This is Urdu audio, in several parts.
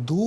2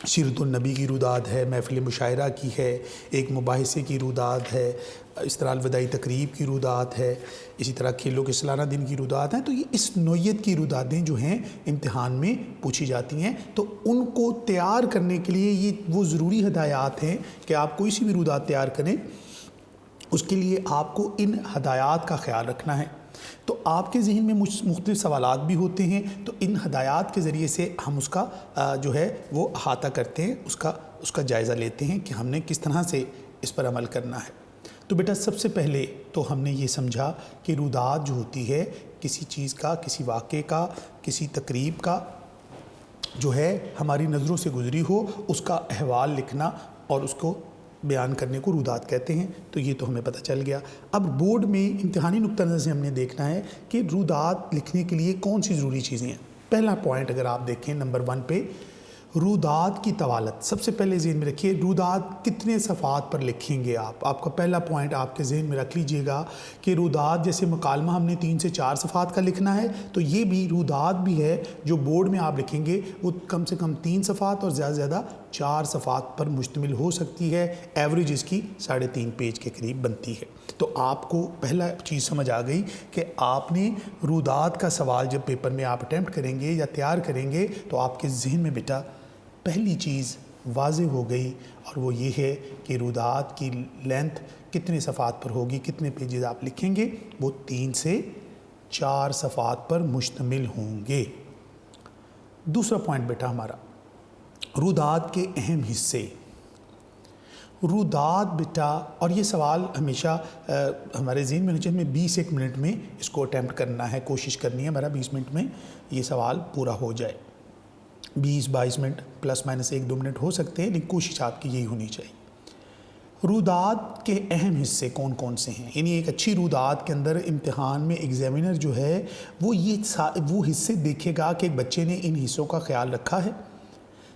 سیرت النبی کی روداد ہے، محفل مشاعرہ کی ہے، ایک مباحثے کی روداد ہے، اس طرح الوداعی تقریب کی روداد ہے، اسی طرح کھیلوں کے سالانہ دن کی روداد ہیں۔ تو یہ اس نوعیت کی رودادیں جو ہیں امتحان میں پوچھی جاتی ہیں، تو ان کو تیار کرنے کے لیے یہ وہ ضروری ہدایات ہیں کہ آپ کوئی سی بھی روداد تیار کریں، اس کے لیے آپ کو ان ہدایات کا خیال رکھنا ہے۔ تو آپ کے ذہن میں مختلف سوالات بھی ہوتے ہیں، تو ان ہدایات کے ذریعے سے ہم اس کا جو ہے وہ احاطہ کرتے ہیں، اس کا جائزہ لیتے ہیں کہ ہم نے کس طرح سے اس پر عمل کرنا ہے۔ تو بیٹا سب سے پہلے تو ہم نے یہ سمجھا کہ روداد جو ہوتی ہے کسی چیز کا، کسی واقعے کا، کسی تقریب کا جو ہے ہماری نظروں سے گزری ہو، اس کا احوال لکھنا اور اس کو بیان کرنے کو روداد کہتے ہیں۔ تو یہ تو ہمیں پتہ چل گیا۔ اب بورڈ میں امتحانی نقطہ نظر سے ہم نے دیکھنا ہے کہ روداد لکھنے کے لیے کون سی ضروری چیزیں ہیں۔ پہلا پوائنٹ اگر آپ دیکھیں نمبر 1 پہ، روداد کی طوالت۔ سب سے پہلے ذہن میں رکھیے روداد کتنے صفحات پر لکھیں گے آپ کا پہلا پوائنٹ آپ کے ذہن میں رکھ لیجئے گا کہ روداد جیسے مکالمہ ہم نے 3 سے 4 صفحات کا لکھنا ہے، تو یہ بھی روداد بھی ہے جو بورڈ میں آپ لکھیں گے وہ کم سے کم 3 صفحات اور زیادہ سے زیادہ 4 صفحات پر مشتمل ہو سکتی ہے۔ ایوریج اس کی 3.5 پیج کے قریب بنتی ہے۔ تو آپ کو پہلا چیز سمجھ آ گئی کہ آپ نے روداد کا سوال جب پیپر میں آپ اٹیمپٹ کریں گے یا تیار کریں گے تو آپ کے ذہن میں بیٹا پہلی چیز واضح ہو گئی، اور وہ یہ ہے کہ روداد کی لینتھ کتنے صفحات پر ہوگی، کتنے پیجز آپ لکھیں گے، وہ 3 سے 4 صفحات پر مشتمل ہوں گے۔ دوسرا پوائنٹ بیٹا ہمارا روداد کے اہم حصے۔ روداد بیٹا، اور یہ سوال ہمیشہ ہمارے ذہن میں ہونا چاہیے، 21 منٹ میں اس کو اٹیمپٹ کرنا ہے، کوشش کرنی ہے ہمارا 20 منٹ میں یہ سوال پورا ہو جائے۔ 20-22 منٹ پلس مائنس 1-2 منٹ ہو سکتے ہیں، لیکن کوشش آپ کی یہی ہونی چاہیے۔ روداد کے اہم حصے کون کون سے ہیں؟ یعنی ایک اچھی روداد کے اندر امتحان میں ایگزامینر جو ہے وہ حصے دیکھے گا کہ ایک بچے نے ان حصوں کا خیال رکھا ہے۔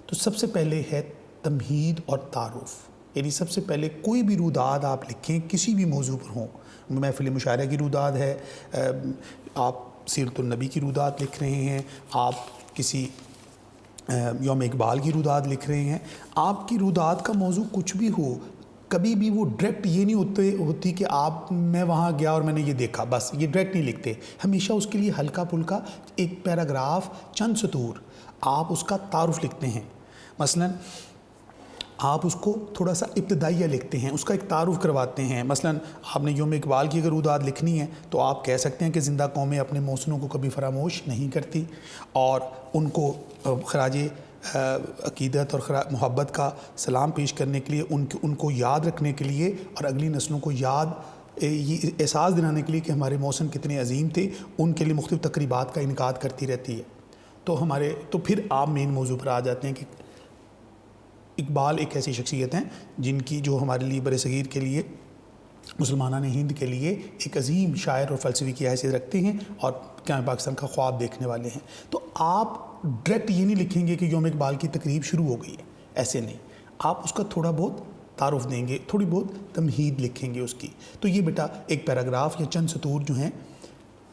تو سب سے پہلے ہے تمہید اور تعارف۔ یعنی سب سے پہلے کوئی بھی روداد آپ لکھیں کسی بھی موضوع پر ہوں، محفل مشاعرہ کی روداد ہے، آپ سیرت النبی کی روداد لکھ رہے ہیں، آپ کسی یوم اقبال کی روداد لکھ رہے ہیں، آپ کی روداد کا موضوع کچھ بھی ہو، کبھی بھی وہ ڈائریکٹ یہ نہیں ہوتی کہ میں وہاں گیا اور میں نے یہ دیکھا، بس یہ ڈائریکٹ نہیں لکھتے۔ ہمیشہ اس کے لیے ہلکا پھلکا ایک پیراگراف، چند سطور آپ اس کا تعارف لکھتے ہیں۔ مثلا آپ اس کو تھوڑا سا ابتدائیہ لکھتے ہیں، اس کا ایک تعارف کرواتے ہیں۔ مثلا آپ نے یوم اقبال کی اگر روداد لکھنی ہے تو آپ کہہ سکتے ہیں کہ زندہ قومیں اپنے محسنوں کو کبھی فراموش نہیں کرتی، اور ان کو خراج عقیدت اور محبت کا سلام پیش کرنے کے لیے، ان کو یاد رکھنے کے لیے اور اگلی نسلوں کو یہ احساس دلانے کے لیے کہ ہمارے محسن کتنے عظیم تھے، ان کے لیے مختلف تقریبات کا انعقاد کرتی رہتی ہے۔ تو پھر آپ مین موضوع پر آ جاتے ہیں کہ اقبال ایک ایسی شخصیت ہیں جن کی جو ہمارے لیے برصغیر کے لیے، مسلمانان ہند کے لیے ایک عظیم شاعر اور فلسفی کی حیثیت رکھتے ہیں اور قیام پاکستان کا خواب دیکھنے والے ہیں۔ تو آپ ڈائریکٹ یہ نہیں لکھیں گے کہ یوم اقبال کی تقریب شروع ہو گئی ہے، ایسے نہیں، آپ اس کا تھوڑا بہت تعارف دیں گے، تھوڑی بہت تمہید لکھیں گے اس کی۔ تو یہ بیٹا ایک پیراگراف یا چند سطور جو ہیں،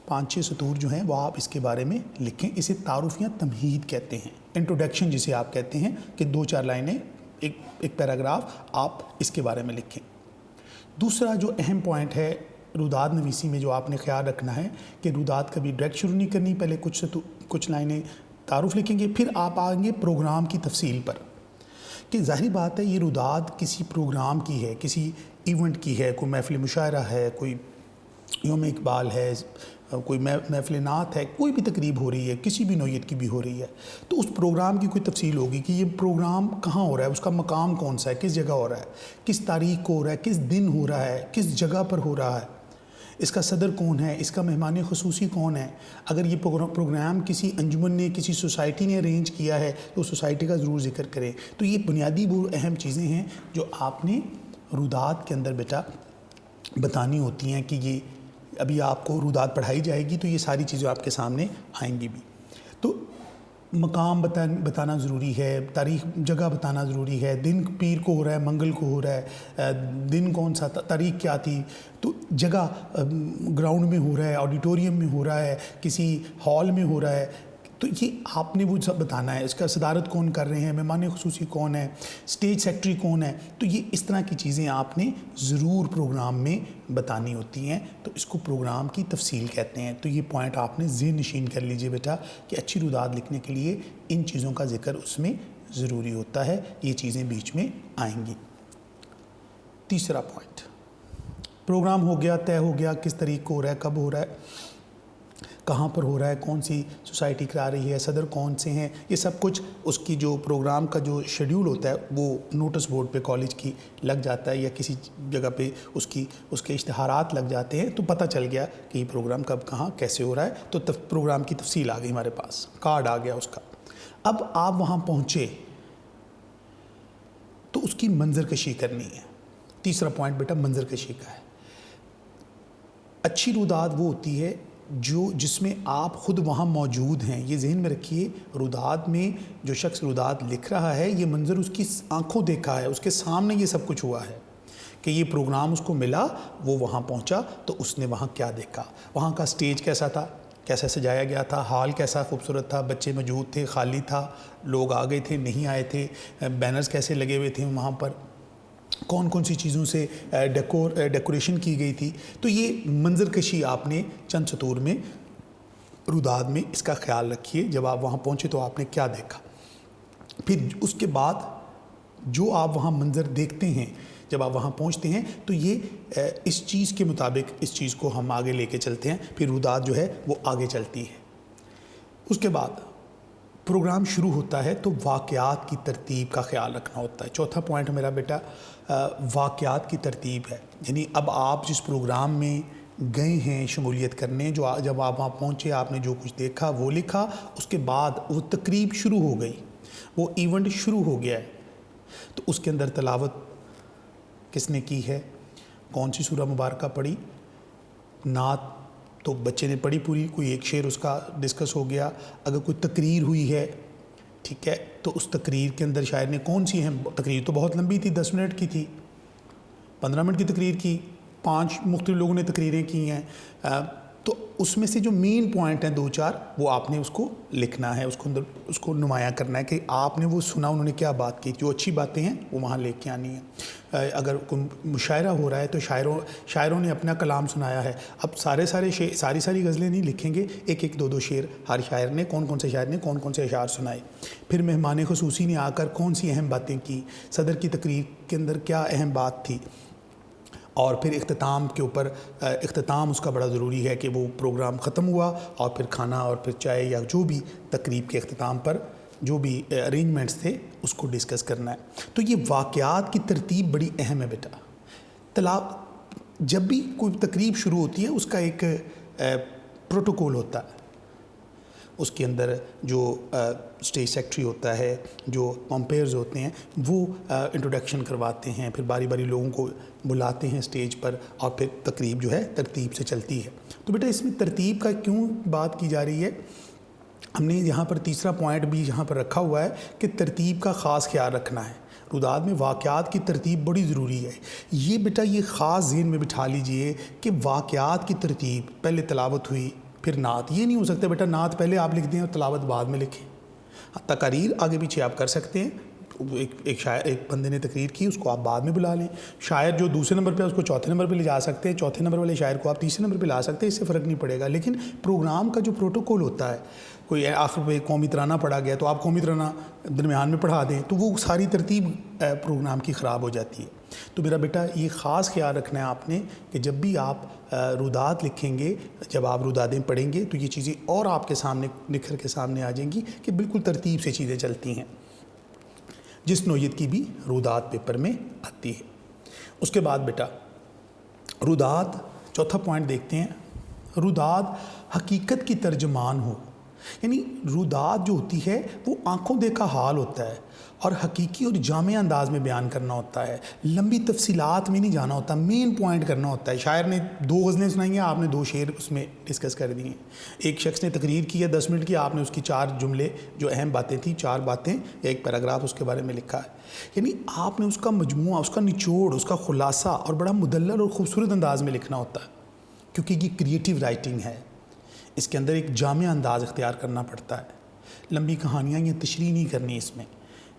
5-6 سطور جو ہیں وہ آپ اس کے بارے میں لکھیں۔ اسے تعارف یا تمہید کہتے ہیں، انٹروڈکشن جسے آپ کہتے ہیں کہ 2-4 لائنیں، ایک پیراگراف آپ اس کے بارے میں لکھیں۔ دوسرا جو اہم پوائنٹ ہے روداد نویسی میں جو آپ نے خیال رکھنا ہے کہ روداد کبھی ڈائریکٹ شروع نہیں کرنی، پہلے کچھ لائنیں تعارف لکھیں گے، پھر آپ آئیں گے پروگرام کی تفصیل پر، کہ ظاہری بات ہے یہ روداد کسی پروگرام کی ہے، کسی ایونٹ کی ہے، کوئی محفل مشاعرہ ہے، کوئی یوم اقبال ہے، کوئی محفل نعت ہے، کوئی بھی تقریب ہو رہی ہے، کسی بھی نوعیت کی بھی ہو رہی ہے، تو اس پروگرام کی کوئی تفصیل ہوگی کہ یہ پروگرام کہاں ہو رہا ہے، اس کا مقام کون سا ہے، کس جگہ ہو رہا ہے، کس تاریخ کو ہو رہا ہے، کس دن ہو رہا ہے، کس جگہ پر ہو رہا ہے، اس کا صدر کون ہے، اس کا مہمان خصوصی کون ہے۔ اگر یہ پروگرام کسی انجمن نے، کسی سوسائٹی نے ارینج کیا ہے تو سوسائٹی کا ضرور ذکر کریں۔ تو یہ بنیادی وہ اہم چیزیں ہیں جو آپ نے روداد کے اندر بیٹا بتانی ہوتی ہیں کہ یہ ابھی آپ کو روداد پڑھائی جائے گی تو یہ ساری چیزیں آپ کے سامنے آئیں گی بھی۔ تو مقام بتانا ضروری ہے، تاریخ جگہ بتانا ضروری ہے، دن پیر کو ہو رہا ہے، منگل کو ہو رہا ہے، دن کون سا، تاریخ کیا تھی، تو جگہ گراؤنڈ میں ہو رہا ہے، آڈیٹوریم میں ہو رہا ہے، کسی ہال میں ہو رہا ہے، تو یہ آپ نے وہ سب بتانا ہے، اس کا صدارت کون کر رہے ہیں، مہمان خصوصی کون ہے، اسٹیج سیکرٹری کون ہے، تو یہ اس طرح کی چیزیں آپ نے ضرور پروگرام میں بتانی ہوتی ہیں، تو اس کو پروگرام کی تفصیل کہتے ہیں۔ تو یہ پوائنٹ آپ نے ذہن نشین کر لیجئے بیٹا کہ اچھی روداد لکھنے کے لیے ان چیزوں کا ذکر اس میں ضروری ہوتا ہے، یہ چیزیں بیچ میں آئیں گی۔ تیسرا پوائنٹ، پروگرام ہو گیا، طے ہو گیا، کس طریق کو ہو رہا ہے، کب ہو رہا ہے، کہاں پر ہو رہا ہے، کون سی سوسائٹی کرا رہی ہے، صدر کون سے ہیں، یہ سب کچھ اس کی جو پروگرام کا جو شیڈیول ہوتا ہے وہ نوٹس بورڈ پہ کالج کی لگ جاتا ہے، یا کسی جگہ پہ اس کے اشتہارات لگ جاتے ہیں، تو پتہ چل گیا کہ یہ پروگرام کب کہاں کیسے ہو رہا ہے، تو پروگرام کی تفصیل آ گئی ہمارے پاس، کارڈ آ گیا اس کا۔ اب آپ وہاں پہنچے تو اس کی منظر کشی کرنی ہے۔ تیسرا پوائنٹ بیٹا منظر کشی کا ہے۔ اچھی روداد وہ ہوتی ہے جس میں آپ خود وہاں موجود ہیں۔ یہ ذہن میں رکھیے، روداد میں جو شخص روداد لکھ رہا ہے، یہ منظر اس کی آنکھوں دیکھا ہے، اس کے سامنے یہ سب کچھ ہوا ہے کہ یہ پروگرام اس کو ملا، وہ وہاں پہنچا تو اس نے وہاں کیا دیکھا، وہاں کا سٹیج کیسا تھا، کیسا سجایا گیا تھا، ہال کیسا خوبصورت تھا، بچے موجود تھے، خالی تھا، لوگ آ گئے تھے، نہیں آئے تھے، بینرز کیسے لگے ہوئے تھے وہاں پر، کون کون سی چیزوں سے ڈیکوریشن کی گئی تھی۔ تو یہ منظر کشی آپ نے چند سطور میں روداد میں اس کا خیال رکھیے، جب آپ وہاں پہنچے تو آپ نے کیا دیکھا۔ پھر اس کے بعد جو آپ وہاں منظر دیکھتے ہیں، جب آپ وہاں پہنچتے ہیں تو یہ اس چیز کے مطابق اس چیز کو ہم آگے لے کے چلتے ہیں، پھر روداد جو ہے وہ آگے چلتی ہے۔ اس کے بعد پروگرام شروع ہوتا ہے تو واقعات کی ترتیب کا خیال رکھنا ہوتا ہے۔ چوتھا پوائنٹ میرا بیٹا واقعات کی ترتیب ہے، یعنی اب آپ جس پروگرام میں گئے ہیں شمولیت کرنے، جب آپ وہاں پہنچے، آپ نے جو کچھ دیکھا وہ لکھا، اس کے بعد وہ تقریب شروع ہو گئی، وہ ایونٹ شروع ہو گیا ہے، تو اس کے اندر تلاوت کس نے کی ہے، کون سی سورہ مبارکہ پڑھی، نعت تو بچے نے پڑھی پوری، کوئی ایک شعر اس کا ڈسکس ہو گیا، اگر کوئی تقریر ہوئی ہے، ٹھیک ہے، تو اس تقریر کے اندر شاعر نے کون سی اہم، تقریر تو بہت لمبی تھی، 10 منٹ کی تھی، 15 منٹ کی تقریر کی، 5 مختلف لوگوں نے تقریریں کی ہیں، تو اس میں سے جو مین پوائنٹ ہیں 2-4 وہ آپ نے اس کو لکھنا ہے، اس کو نمایاں کرنا ہے کہ آپ نے وہ سنا، انہوں نے کیا بات کی، جو اچھی باتیں ہیں وہ وہاں لے کے آنی ہیں۔ اگر کوئی مشاعرہ ہو رہا ہے تو شاعروں نے اپنا کلام سنایا ہے، اب ساری غزلیں نہیں لکھیں گے، ایک 2 شعر ہر شاعر نے، کون سے شاعر نے کون سے اشعار سنائے، پھر مہمان خصوصی نے آ کر کون سی اہم باتیں کی، صدر کی تقریر کے اندر کیا اہم بات تھی، اور پھر اختتام کے اوپر اختتام اس کا بڑا ضروری ہے کہ وہ پروگرام ختم ہوا اور پھر کھانا اور پھر چائے یا جو بھی تقریب کے اختتام پر جو بھی ارینجمنٹس تھے اس کو ڈسکس کرنا ہے۔ تو یہ واقعات کی ترتیب بڑی اہم ہے بیٹا۔ جب بھی کوئی تقریب شروع ہوتی ہے اس کا ایک پروٹوکول ہوتا ہے، اس کے اندر جو اسٹیج سیکرٹری ہوتا ہے، جو کمپیئرز ہوتے ہیں، وہ انٹروڈکشن کرواتے ہیں، پھر باری باری لوگوں کو بلاتے ہیں اسٹیج پر، اور پھر تقریب جو ہے ترتیب سے چلتی ہے۔ تو بیٹا اس میں ترتیب کا کیوں بات کی جا رہی ہے، ہم نے یہاں پر تیسرا پوائنٹ بھی یہاں پر رکھا ہوا ہے کہ ترتیب کا خاص خیال رکھنا ہے۔ روداد میں واقعات کی ترتیب بڑی ضروری ہے، یہ بیٹا یہ خاص ذہن میں بٹھا لیجئے کہ واقعات کی ترتیب، پہلے تلاوت ہوئی پھر نعت، یہ نہیں ہو سکتا بیٹا نعت پہلے آپ لکھ دیں اور تلاوت بعد میں لکھیں۔ تقاریر آگے پیچھے آپ کر سکتے ہیں، ایک بندے نے تقریر کی اس کو آپ بعد میں بلا لیں، شاعر جو دوسرے نمبر پہ اس کو چوتھے نمبر پہ لے جا سکتے ہیں، چوتھے نمبر والے شاعر کو آپ تیسرے نمبر پہ لا سکتے ہیں، اس سے فرق نہیں پڑے گا۔ لیکن پروگرام کا جو پروٹوکول ہوتا ہے، کوئی آخر پہ قومی ترانہ پڑھا گیا تو آپ قومی ترانہ درمیان میں پڑھا دیں تو وہ ساری ترتیب پروگرام کی خراب ہو جاتی ہے۔ تو میرا بیٹا یہ خاص خیال رکھنا ہے آپ نے کہ جب بھی آپ روداد لکھیں گے، جب آپ رودادیں پڑھیں گے تو یہ چیزیں اور آپ کے سامنے نکھر کے سامنے آ جائیں گی کہ بالکل ترتیب سے چیزیں چلتی ہیں، جس نوعیت کی بھی روداد پیپر میں آتی ہے۔ اس کے بعد بیٹا روداد، چوتھا پوائنٹ دیکھتے ہیں، روداد حقیقت کی ترجمان ہو، یعنی روداد جو ہوتی ہے وہ آنکھوں دیکھا حال ہوتا ہے اور حقیقی اور جامع انداز میں بیان کرنا ہوتا ہے، لمبی تفصیلات میں نہیں جانا ہوتا، مین پوائنٹ کرنا ہوتا ہے۔ شاعر نے 2 غزلیں سنائی ہیں، آپ نے 2 شعر اس میں ڈسکس کر دی ہیں۔ ایک شخص نے تقریر کی ہے 10 منٹ کی، آپ نے اس کی 4 جملے جو اہم باتیں تھیں، 4 باتیں یا ایک پیراگراف اس کے بارے میں لکھا ہے، یعنی آپ نے اس کا مجموعہ، اس کا نچوڑ، اس کا خلاصہ اور بڑا مدلل اور خوبصورت انداز میں لکھنا ہوتا ہے، کیونکہ یہ کریٹیو رائٹنگ ہے، اس کے اندر ایک جامع انداز اختیار کرنا پڑتا ہے۔ لمبی کہانیاں یا تشریح نہیں کرنی اس میں،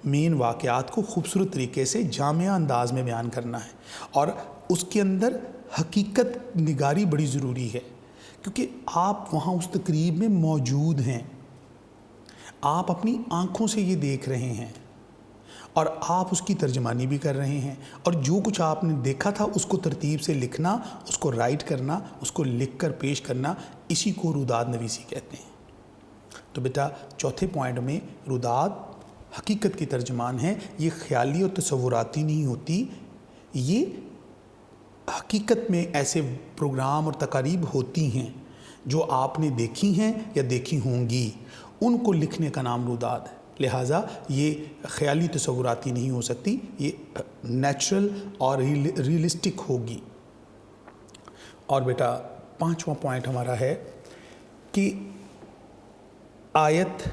مین واقعات کو خوبصورت طریقے سے جامع انداز میں بیان کرنا ہے، اور اس کے اندر حقیقت نگاری بڑی ضروری ہے، کیونکہ آپ وہاں اس تقریب میں موجود ہیں، آپ اپنی آنکھوں سے یہ دیکھ رہے ہیں اور آپ اس کی ترجمانی بھی کر رہے ہیں، اور جو کچھ آپ نے دیکھا تھا اس کو ترتیب سے لکھنا، اس کو رائٹ کرنا، اس کو لکھ کر پیش کرنا، اسی کو روداد نویسی کہتے ہیں۔ تو بیٹا چوتھے پوائنٹ میں روداد حقیقت کی ترجمان ہے، یہ خیالی اور تصوراتی نہیں ہوتی، یہ حقیقت میں ایسے پروگرام اور تقاریب ہوتی ہیں جو آپ نے دیکھی ہیں یا دیکھی ہوں گی، ان کو لکھنے کا نام روداد ہے، لہٰذا یہ خیالی تصوراتی نہیں ہو سکتی، یہ نیچرل اور ریئلسٹک ہوگی۔ اور بیٹا پانچواں پوائنٹ ہمارا ہے کہ آیت،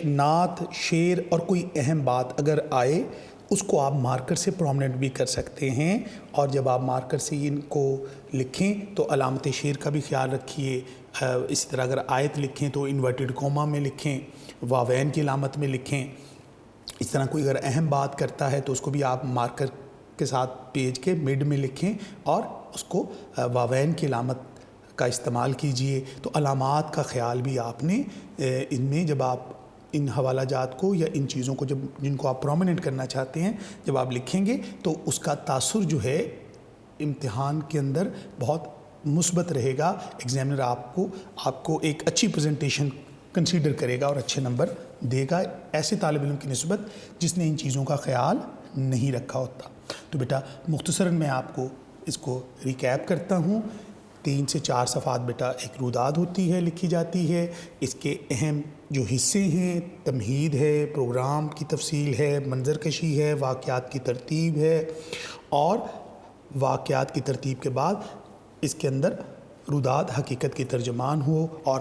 نعت، شعر اور کوئی اہم بات اگر آئے اس کو آپ مارکر سے پرومننٹ بھی کر سکتے ہیں، اور جب آپ مارکر سے ان کو لکھیں تو علامت شعر کا بھی خیال رکھیے، اسی طرح اگر آیت لکھیں تو انورٹڈ کوما میں لکھیں، واوین کی علامت میں لکھیں، اس طرح کوئی اگر اہم بات کرتا ہے تو اس کو بھی آپ مارکر کے ساتھ پیج کے مڈ میں لکھیں اور اس کو واوین کی علامت کا استعمال کیجئے۔ تو علامات کا خیال بھی آپ نے ان میں، جب آپ ان حوالہ جات کو یا ان چیزوں کو جن کو آپ پرومیننٹ کرنا چاہتے ہیں جب آپ لکھیں گے تو اس کا تاثر جو ہے امتحان کے اندر بہت مثبت رہے گا، ایگزامنر آپ کو ایک اچھی پریزنٹیشن کنسیڈر کرے گا اور اچھے نمبر دے گا ایسے طالب علم کی نسبت جس نے ان چیزوں کا خیال نہیں رکھا ہوتا۔ تو بیٹا مختصراً میں آپ کو اس کو ریکیپ کرتا ہوں، 3 سے 4 صفحات بیٹا ایک روداد ہوتی ہے، لکھی جاتی ہے، اس کے اہم جو حصے ہیں تمہید ہے، پروگرام کی تفصیل ہے، منظر کشی ہے، واقعات کی ترتیب ہے، اور واقعات کی ترتیب کے بعد اس کے اندر روداد حقیقت کی ترجمان ہو اور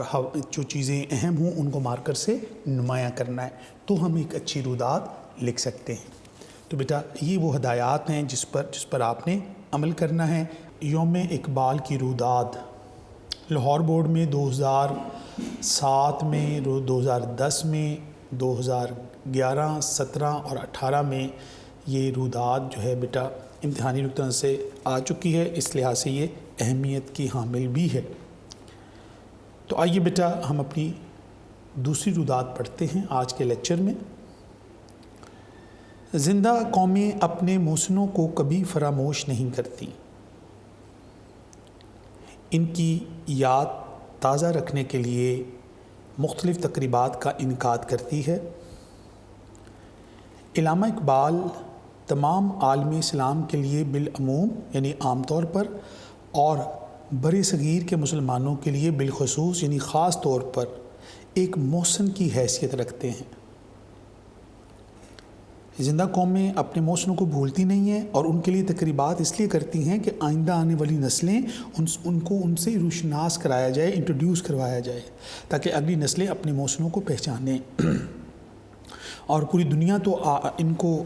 جو چیزیں اہم ہوں ان کو مارکر سے نمایاں کرنا ہے، تو ہم ایک اچھی روداد لکھ سکتے ہیں۔ تو بیٹا یہ وہ ہدایات ہیں جس پر آپ نے عمل کرنا ہے۔ یوم اقبال کی روداد لاہور بورڈ میں 2007 میں، 2010 میں، 2011، 17 اور 18 میں یہ روداد جو ہے بیٹا امتحانی نقطہ نظر سے آ چکی ہے، اس لحاظ سے یہ اہمیت کی حامل بھی ہے۔ تو آئیے بیٹا ہم اپنی دوسری روداد پڑھتے ہیں آج کے لیکچر میں۔ زندہ قومیں اپنے محسنوں کو کبھی فراموش نہیں کرتی، ان کی یاد تازہ رکھنے کے لیے مختلف تقریبات کا انعقاد کرتی ہے۔ علامہ اقبال تمام عالم اسلام کے لیے بالعموم یعنی عام طور پر اور بر صغیر کے مسلمانوں کے لیے بالخصوص یعنی خاص طور پر ایک محسن کی حیثیت رکھتے ہیں۔ زندہ قومیں اپنے محسنوں کو بھولتی نہیں ہیں اور ان کے لیے تقریبات اس لیے کرتی ہیں کہ آئندہ آنے والی نسلیں ان کو ان سے روشناس کرایا جائے، انٹروڈیوس کروایا جائے، تاکہ اگلی نسلیں اپنے محسنوں کو پہچانیں۔ اور پوری دنیا تو ان کو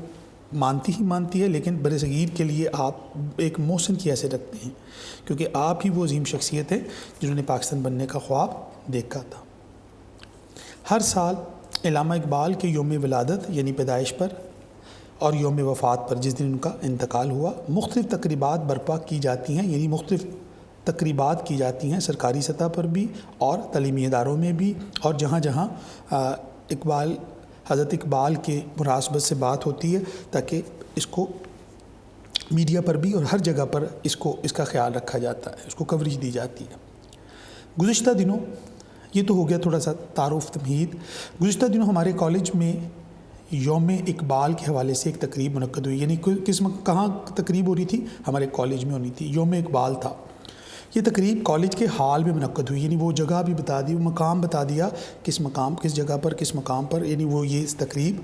مانتی ہے، لیکن بر صغیر کے لیے آپ ایک محسن کی حیثیت رکھتے ہیں، کیونکہ آپ ہی وہ عظیم شخصیت ہیں جنہوں نے پاکستان بننے کا خواب دیکھا تھا۔ ہر سال علامہ اقبال کے یوم ولادت یعنی پیدائش پر اور یوم وفات پر جس دن ان کا انتقال ہوا مختلف تقریبات برپا کی جاتی ہیں، یعنی مختلف تقریبات کی جاتی ہیں سرکاری سطح پر بھی اور تعلیمی اداروں میں بھی، اور جہاں جہاں حضرت اقبال کے مناسبت سے بات ہوتی ہے تاکہ اس کو میڈیا پر بھی اور ہر جگہ پر اس کا خیال رکھا جاتا ہے، اس کو کوریج دی جاتی ہے۔ گزشتہ دنوں یہ تو ہو گیا تھوڑا سا تعارف تمہید۔ گزشتہ دنوں ہمارے کالج میں یوم اقبال کے حوالے سے ایک تقریب منعقد ہوئی، یعنی کہاں تقریب ہو رہی تھی؟ ہمارے کالج میں ہونی تھی، یوم اقبال تھا۔ یہ تقریب کالج کے ہال میں منعقد ہوئی، یعنی وہ جگہ بھی بتا دی، وہ مقام بتا دیا، کس جگہ پر کس مقام پر یعنی وہ یہ تقریب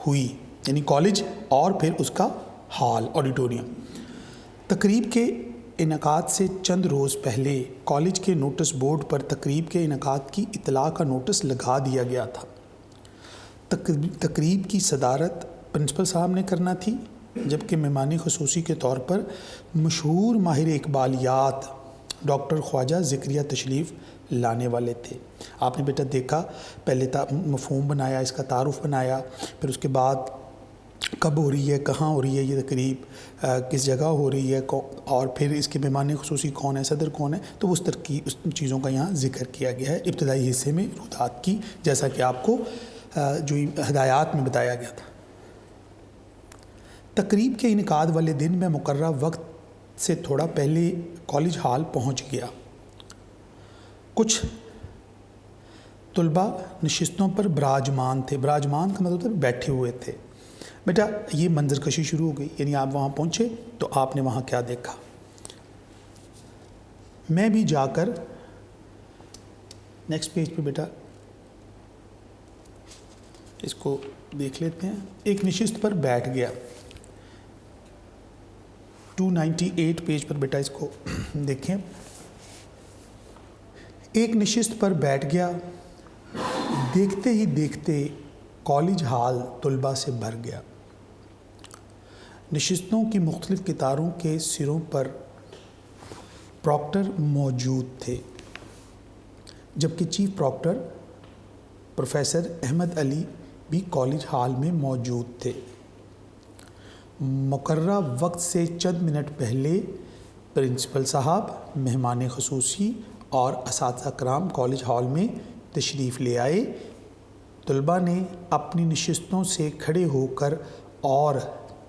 ہوئی، یعنی کالج اور پھر اس کا ہال آڈیٹوریم۔ تقریب کے انعقاد سے چند روز پہلے کالج کے نوٹس بورڈ پر تقریب کے انعقاد کی اطلاع کا نوٹس لگا دیا گیا تھا۔ تقریب کی صدارت پرنسپل صاحب نے کرنا تھی، جبکہ مہمان خصوصی کے طور پر مشہور ماہر اقبالیات ڈاکٹر خواجہ ذکریہ تشریف لانے والے تھے۔ آپ نے بیٹا دیکھا، پہلے مفہوم بنایا، اس کا تعارف بنایا، پھر اس کے بعد کب ہو رہی ہے، کہاں ہو رہی ہے یہ تقریب، کس جگہ ہو رہی ہے، اور پھر اس کے مہمان خصوصی کون ہے، صدر کون ہے، تو اس چیزوں کا یہاں ذکر کیا گیا ہے ابتدائی حصے میں رودات کی، جیسا کہ آپ کو جو ہدایات میں بتایا گیا تھا۔ تقریب کے انعقاد والے دن میں مقررہ وقت سے تھوڑا پہلے کالج ہال پہنچ گیا۔ کچھ طلباء نشستوں پر براجمان تھے۔ براجمان کا مطلب ہے بیٹھے ہوئے تھے۔ بیٹا یہ منظر کشی شروع ہو گئی، یعنی آپ وہاں پہنچے تو آپ نے وہاں کیا دیکھا۔ میں بھی جا کر نیکسٹ پیج پہ بیٹا اس کو دیکھ لیتے ہیں۔ ایک نشست پر بیٹھ گیا، 298 پیج پر بیٹا اس کو دیکھیں۔ ایک نشست پر بیٹھ گیا، دیکھتے ہی دیکھتے کالج ہال طلباء سے بھر گیا۔ نشستوں کی مختلف قطاروں کے سروں پر پراکٹر موجود تھے، جبکہ چیف پراکٹر پروفیسر احمد علی بھی کالج ہال میں موجود تھے۔ مقررہ وقت سے چند منٹ پہلے پرنسپل صاحب، مہمان خصوصی اور اساتذہ کرام کالج ہال میں تشریف لے آئے۔ طلباء نے اپنی نشستوں سے کھڑے ہو کر اور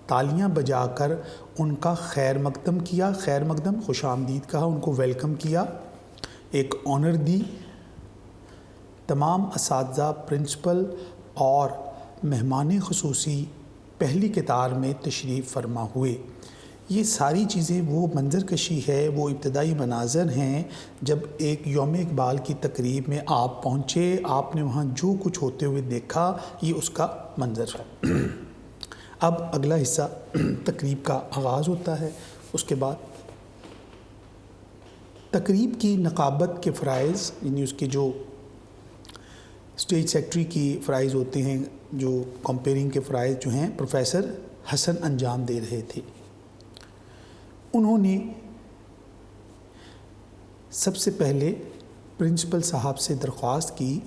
تالیاں بجا کر ان کا خیر مقدم کیا، خیر مقدم خوش آمدید کہا، ان کو ویلکم کیا، ایک آنر دی۔ تمام اساتذہ، پرنسپل اور مہمان خصوصی پہلی قطار میں تشریف فرما ہوئے۔ یہ ساری چیزیں وہ منظر کشی ہے، وہ ابتدائی مناظر ہیں جب ایک یوم اقبال کی تقریب میں آپ پہنچے، آپ نے وہاں جو کچھ ہوتے ہوئے دیکھا، یہ اس کا منظر ہے۔ اب اگلا حصہ تقریب کا آغاز ہوتا ہے۔ اس کے بعد تقریب کی نقابت کے فرائض، یعنی اس کے جو اسٹیج سیکرٹری کی فرائض ہوتے ہیں، جو کمپیئرنگ کے فرائض جو ہیں، پروفیسر حسن انجام دے رہے تھے۔ انہوں نے سب سے پہلے پرنسپل صاحب سے درخواست کی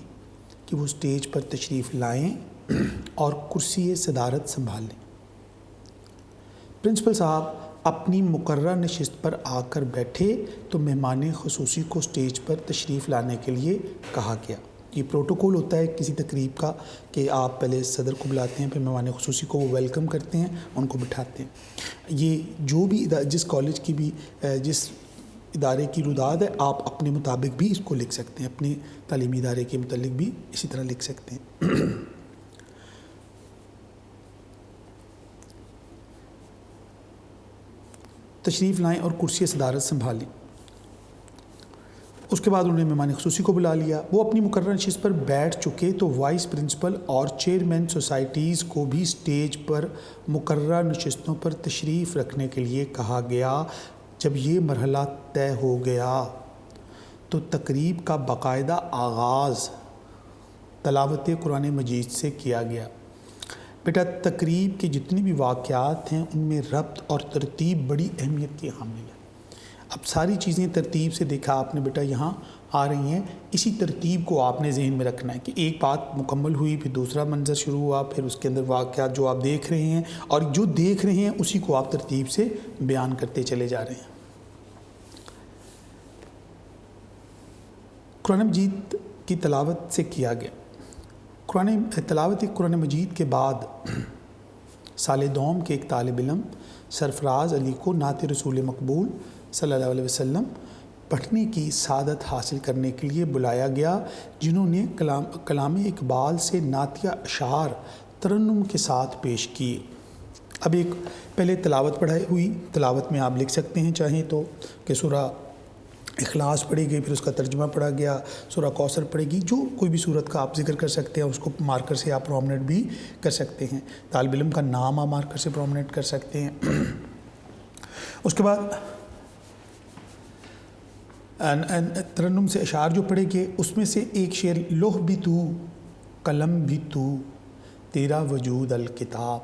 کہ وہ اسٹیج پر تشریف لائیں اور کرسی صدارت سنبھالیں۔ پرنسپل صاحب اپنی مقررہ نشست پر آ کر بیٹھے تو مہمان خصوصی کو اسٹیج پر تشریف لانے کے لیے کہا گیا۔ یہ پروٹوکول ہوتا ہے کسی تقریب کا کہ آپ پہلے صدر کو بلاتے ہیں، پھر مہمان خصوصی کو وہ ویلکم کرتے ہیں، ان کو بٹھاتے ہیں۔ یہ جو بھی جس کالج کی بھی جس ادارے کی روداد ہے، آپ اپنے مطابق بھی اس کو لکھ سکتے ہیں، اپنے تعلیمی ادارے کے متعلق بھی اسی طرح لکھ سکتے ہیں۔ تشریف لائیں اور کرسی صدارت سنبھالیں۔ اس کے بعد انہوں نے مہمان خصوصی کو بلا لیا۔ وہ اپنی مقررہ نشست پر بیٹھ چکے تو وائس پرنسپل اور چیئرمین سوسائٹیز کو بھی اسٹیج پر مقررہ نشستوں پر تشریف رکھنے کے لیے کہا گیا۔ جب یہ مرحلہ طے ہو گیا تو تقریب کا باقاعدہ آغاز تلاوت قرآن مجید سے کیا گیا۔ بیٹا تقریب کے جتنے بھی واقعات ہیں ان میں ربط اور ترتیب بڑی اہمیت کی حامل ہے۔ اب ساری چیزیں ترتیب سے دیکھا آپ نے بیٹا یہاں آ رہی ہیں، اسی ترتیب کو آپ نے ذہن میں رکھنا ہے کہ ایک بات مکمل ہوئی، پھر دوسرا منظر شروع ہوا، پھر اس کے اندر واقعات جو آپ دیکھ رہے ہیں، اور جو دیکھ رہے ہیں اسی کو آپ ترتیب سے بیان کرتے چلے جا رہے ہیں۔ قرآن مجید کی تلاوت سے کیا گیا۔ تلاوت قرآن مجید کے بعد سال دوم کے ایک طالب علم سرفراز علی کو نعت رسول مقبول صلی اللہ علیہ وسلم پڑھنے کی سعادت حاصل کرنے کے لیے بلایا گیا، جنہوں نے کلام اقبال سے نعتیہ اشعار ترنم کے ساتھ پیش کیے۔ اب ایک پہلے تلاوت پڑھائی ہوئی، تلاوت میں آپ لکھ سکتے ہیں چاہیں تو کہ سورہ اخلاص پڑھی گئی، پھر اس کا ترجمہ پڑھا گیا، سورہ کوثر پڑھے گی، جو کوئی بھی صورت کا آپ ذکر کر سکتے ہیں، اس کو مارکر سے آپ پرومنٹ بھی کر سکتے ہیں۔ طالب علم کا نام آپ مارکر سے پرومنٹ کر سکتے ہیں۔ اس کے بعد ترنم سے اشعار جو پڑھے گئے، اس میں سے ایک شعر لوح بھی تو قلم بھی تو تیرا وجود الکتاب،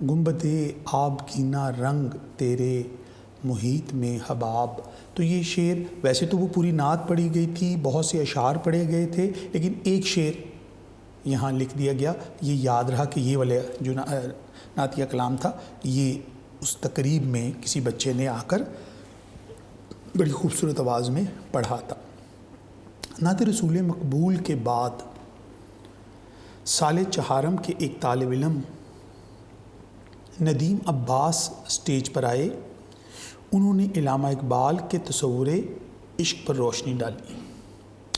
گنبد آبگینہ رنگ تیرے محیط میں حباب. تو یہ شعر ویسے تو وہ پوری نعت پڑھی گئی تھی، بہت سے اشعار پڑھے گئے تھے، لیکن ایک شعر یہاں لکھ دیا گیا. یہ یاد رہا کہ یہ والے جو نعتیہ کلام تھا یہ اس تقریب میں کسی بچے نے آ کر بڑی خوبصورت آواز میں پڑھا تھا. نعت رسول مقبول کے بعد سال چہارم کے ایک طالب علم ندیم عباس سٹیج پر آئے. انہوں نے علامہ اقبال کے تصور عشق پر روشنی ڈالی.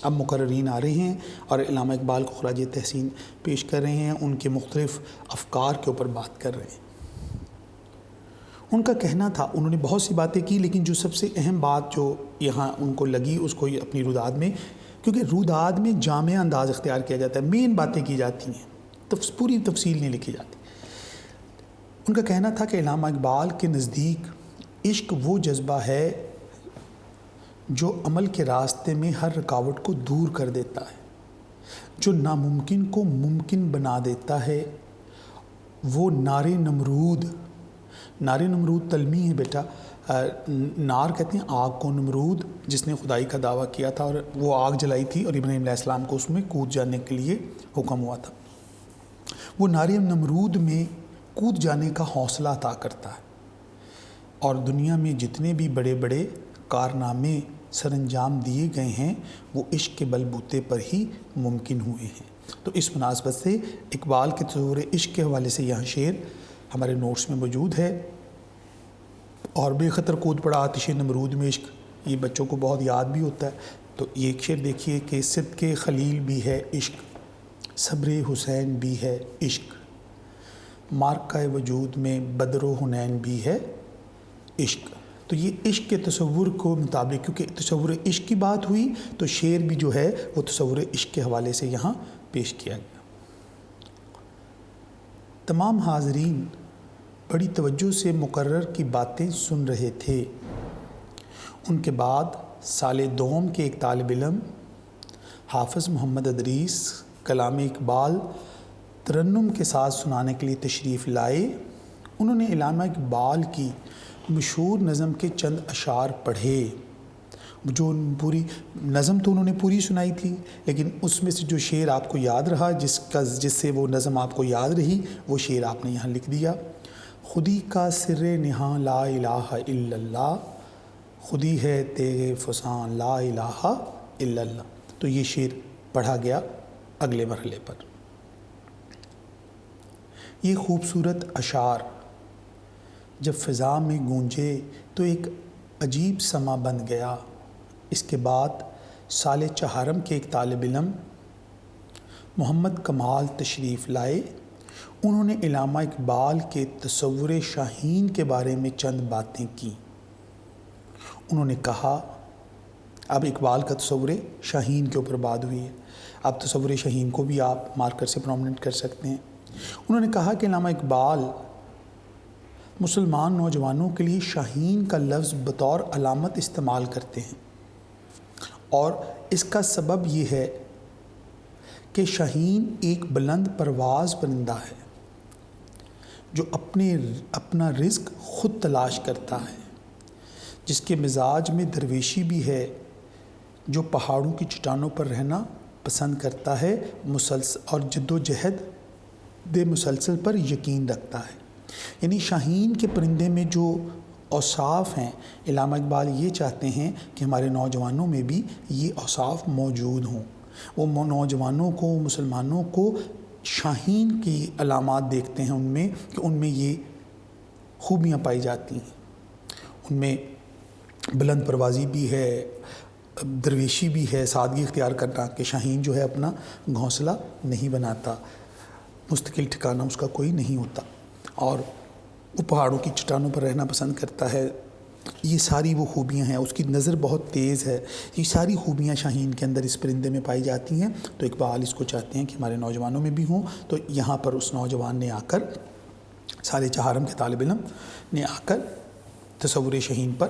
اب مقررین آ رہے ہیں اور علامہ اقبال کو خراج تحسین پیش کر رہے ہیں، ان کے مختلف افکار کے اوپر بات کر رہے ہیں. ان کا کہنا تھا، انہوں نے بہت سی باتیں کی، لیکن جو سب سے اہم بات جو یہاں ان کو لگی اس کو اپنی روداد میں، کیونکہ روداد میں جامع انداز اختیار کیا جاتا ہے، مین باتیں کی جاتی ہیں، پوری تفصیل نہیں لکھی جاتی. ان کا کہنا تھا کہ علامہ اقبال کے نزدیک عشق وہ جذبہ ہے جو عمل کے راستے میں ہر رکاوٹ کو دور کر دیتا ہے، جو ناممکن کو ممکن بنا دیتا ہے. وہ نار نمرود تلمی ہے بیٹا. نار کہتے ہیں آگ کو، نمرود جس نے خدائی کا دعویٰ کیا تھا اور وہ آگ جلائی تھی اور ابراہیم علیہ السلام کو اس میں کود جانے کے لیے حکم ہوا تھا. وہ نار نمرود میں کود جانے کا حوصلہ عطا کرتا ہے. اور دنیا میں جتنے بھی بڑے بڑے کارنامے سر انجام دیے گئے ہیں وہ عشق کے بل بوتے پر ہی ممکن ہوئے ہیں. تو اس مناسبت سے اقبال کے تصور عشق کے حوالے سے یہاں شعر ہمارے نوٹس میں موجود ہے. اور بے خطر کود پڑا آتش نمرود میں عشق، یہ بچوں کو بہت یاد بھی ہوتا ہے. تو یہ ایک شعر دیکھیے کہ صدق خلیل بھی ہے عشق، صبر حسین بھی ہے عشق، مارکہ وجود میں بدر و حنین بھی ہے عشق. تو یہ عشق کے تصور کو مطابق، کیونکہ تصور عشق کی بات ہوئی تو شعر بھی جو ہے وہ تصور عشق کے حوالے سے یہاں پیش کیا گیا. تمام حاضرین بڑی توجہ سے مقرر کی باتیں سن رہے تھے. ان کے بعد سال دوم کے ایک طالب علم حافظ محمد ادریس کلام اقبال ترنم کے ساتھ سنانے کے لیے تشریف لائے. انہوں نے علامہ اقبال کی مشہور نظم کے چند اشعار پڑھے. جو پوری نظم تو انہوں نے پوری سنائی تھی، لیکن اس میں سے جو شعر آپ کو یاد رہا، جس سے وہ نظم آپ کو یاد رہی، وہ شعر آپ نے یہاں لکھ دیا. خودی کا سر نہاں لا الہ الا اللہ، خودی ہے تیغ فساں لا الہ الا اللہ. تو یہ شعر پڑھا گیا اگلے مرحلے پر. یہ خوبصورت اشعار جب فضا میں گونجے تو ایک عجیب سما بن گیا. اس کے بعد سال چہارم کے ایک طالب علم محمد کمال تشریف لائے. انہوں نے علامہ اقبال کے تصور شاہین کے بارے میں چند باتیں کی. انہوں نے کہا، اب اقبال کا تصور شاہین کے اوپر بات ہوئی ہے، اب تصور شاہین کو بھی آپ مارکر سے پرومنٹ کر سکتے ہیں. انہوں نے کہا کہ علامہ اقبال مسلمان نوجوانوں کے لیے شاہین کا لفظ بطور علامت استعمال کرتے ہیں، اور اس کا سبب یہ ہے کہ شاہین ایک بلند پرواز پرندہ ہے جو اپنا رزق خود تلاش کرتا ہے، جس کے مزاج میں درویشی بھی ہے، جو پہاڑوں کی چٹانوں پر رہنا پسند کرتا ہے اور جد و جہد مسلسل پر یقین رکھتا ہے. یعنی شاہین کے پرندے میں جو اوصاف ہیں، علامہ اقبال یہ چاہتے ہیں کہ ہمارے نوجوانوں میں بھی یہ اوصاف موجود ہوں. وہ نوجوانوں کو، مسلمانوں کو شاہین کی علامات دیکھتے ہیں ان میں، کہ ان میں یہ خوبیاں پائی جاتی ہیں. ان میں بلند پروازی بھی ہے، درویشی بھی ہے، سادگی اختیار کرنا، کہ شاہین جو ہے اپنا گھونسلہ نہیں بناتا، مستقل ٹھکانہ اس کا کوئی نہیں ہوتا، اور وہ پہاڑوں کی چٹانوں پر رہنا پسند کرتا ہے. یہ ساری وہ خوبیاں ہیں، اس کی نظر بہت تیز ہے. یہ ساری خوبیاں شاہین کے اندر اس پرندے میں پائی جاتی ہیں. تو اقبال اس کو چاہتے ہیں کہ ہمارے نوجوانوں میں بھی ہوں. تو یہاں پر اس نوجوان نے آ کر، سال چہارم کے طالب علم نے آ کر تصور شاہین پر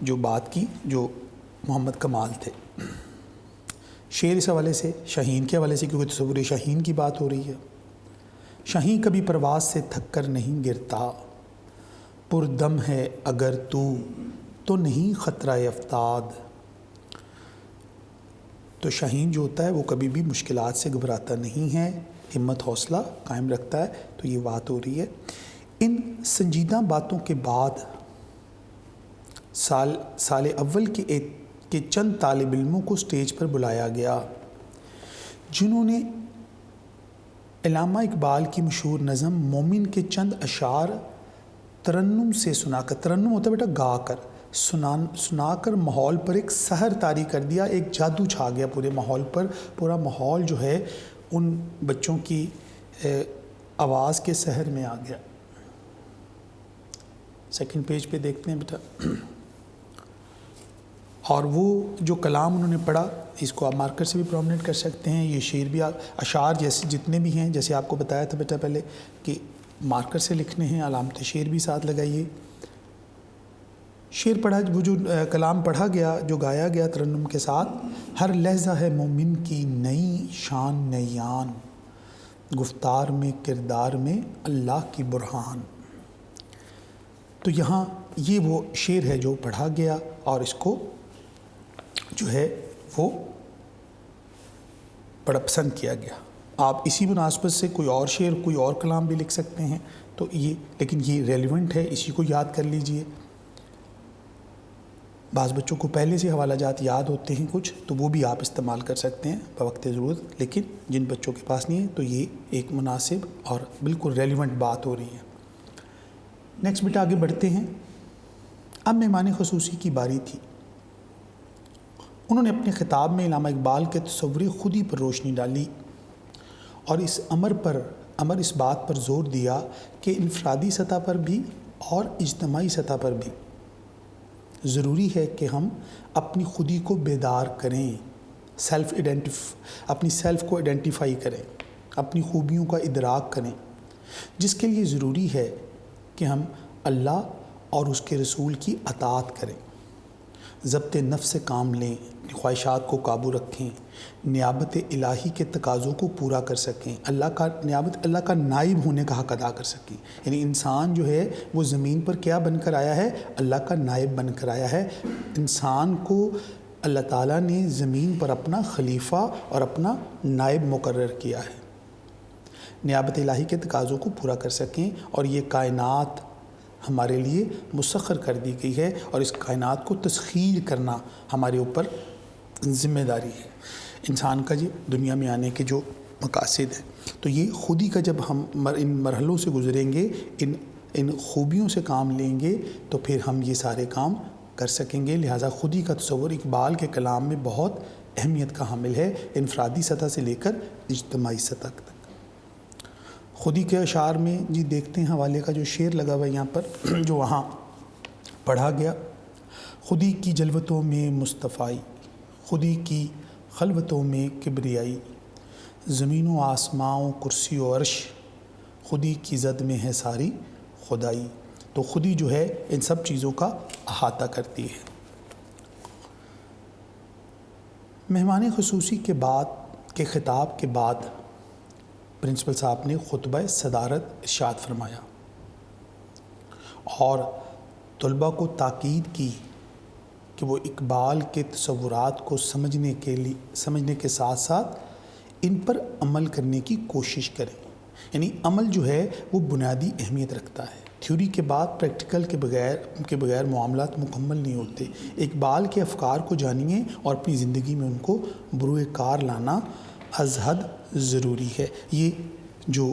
جو بات کی، جو محمد کمال تھے. شعر اس حوالے سے، شاہین کے حوالے سے، کیونکہ تصور شاہین کی بات ہو رہی ہے. شاہین کبھی پرواز سے تھک کر نہیں گرتا، پردم ہے اگر تو تو نہیں خطرہ افتاد. تو شاہین جو ہوتا ہے وہ کبھی بھی مشکلات سے گھبراتا نہیں ہے، ہمت حوصلہ قائم رکھتا ہے. تو یہ بات ہو رہی ہے. ان سنجیدہ باتوں کے بعد سال اول کے چند طالب علموں کو سٹیج پر بلایا گیا، جنہوں نے علامہ اقبال کی مشہور نظم مومن کے چند اشعار ترنم سے سنا کر، ترنم ہوتا ہے بیٹا گا کر، سنا کر ماحول پر ایک سحر طاری کر دیا. ایک جادو چھا گیا پورے ماحول پر. پورا ماحول جو ہے ان بچوں کی آواز کے سحر میں آ گیا. سیکنڈ پیج پہ دیکھتے ہیں بیٹا. اور وہ جو کلام انہوں نے پڑھا، اس کو آپ مارکر سے بھی پرومنیٹ کر سکتے ہیں. یہ شعر بھی اشعار جیسے جتنے بھی ہیں، جیسے آپ کو بتایا تھا بیٹا پہلے کہ مارکر سے لکھنے ہیں، علامت شعر بھی ساتھ لگائیے. شعر پڑھا، وہ جو کلام پڑھا گیا، جو گایا گیا ترنم کے ساتھ، ہر لحظہ ہے مومن کی نئی شان نیان، گفتار میں کردار میں اللہ کی برہان. تو یہاں یہ وہ شعر ہے جو پڑھا گیا اور اس کو جو ہے وہ بڑا پسند کیا گیا. آپ اسی مناسبت سے کوئی اور شعر، کوئی اور کلام بھی لکھ سکتے ہیں. تو یہ لیکن یہ ریلیونٹ ہے، اسی کو یاد کر لیجئے. بعض بچوں کو پہلے سے حوالہ جات یاد ہوتے ہیں کچھ، تو وہ بھی آپ استعمال کر سکتے ہیں بوقت ضرورت. لیکن جن بچوں کے پاس نہیں ہے تو یہ ایک مناسب اور بالکل ریلیونٹ بات ہو رہی ہے. نیکسٹ بیٹا آگے بڑھتے ہیں. اب مہمان خصوصی کی باری تھی. انہوں نے اپنے خطاب میں علامہ اقبال کے تصور خودی پر روشنی ڈالی اور اس اس بات پر زور دیا کہ انفرادی سطح پر بھی اور اجتماعی سطح پر بھی ضروری ہے کہ ہم اپنی خودی کو بیدار کریں، اپنی سیلف کو آئیڈینٹیفائی کریں، اپنی خوبیوں کا ادراک کریں، جس کے لیے ضروری ہے کہ ہم اللہ اور اس کے رسول کی اطاعت کریں، ضبط نفس سے کام لیں، خواہشات کو قابو رکھیں، نیابت الہی کے تقاضوں کو پورا کر سکیں، اللہ کا نائب ہونے کا حق ادا کر سکیں. یعنی انسان جو ہے وہ زمین پر کیا بن کر آیا ہے؟ اللہ کا نائب بن کر آیا ہے. انسان کو اللہ تعالیٰ نے زمین پر اپنا خلیفہ اور اپنا نائب مقرر کیا ہے. نیابت الہی کے تقاضوں کو پورا کر سکیں، اور یہ کائنات ہمارے لیے مسخر کر دی گئی ہے، اور اس کائنات کو تسخیر کرنا ہمارے اوپر ذمہ داری ہے. انسان کا یہ دنیا میں آنے کے جو مقاصد ہیں، تو یہ خودی کا جب ہم ان مرحلوں سے گزریں گے، ان خوبیوں سے کام لیں گے، تو پھر ہم یہ سارے کام کر سکیں گے. لہٰذا خودی کا تصور اقبال کے کلام میں بہت اہمیت کا حامل ہے، انفرادی سطح سے لے کر اجتماعی سطح تک. خودی کے اشعار میں جی دیکھتے ہیں حوالے کا جو شعر لگا ہوا ہے یہاں پر، جو وہاں پڑھا گیا. خودی کی جلوتوں میں مصطفائی، خودی کی خلوتوں میں کبریائی، زمین و آسماں کرسی و عرش، خودی کی زد میں ہے ساری خدائی. تو خودی جو ہے ان سب چیزوں کا احاطہ کرتی ہے. مہمان خصوصی کے خطاب کے بعد پرنسپل صاحب نے خطبہ صدارت ارشاد فرمایا اور طلباء کو تاکید کی کہ وہ اقبال کے تصورات کو سمجھنے کے ساتھ ساتھ ان پر عمل کرنے کی کوشش کریں. یعنی عمل جو ہے وہ بنیادی اہمیت رکھتا ہے. تھیوری کے بعد پریکٹیکل کے بغیر معاملات مکمل نہیں ہوتے. اقبال کے افکار کو جانیے اور اپنی زندگی میں ان کو بروئے کار لانا از حد ضروری ہے. یہ جو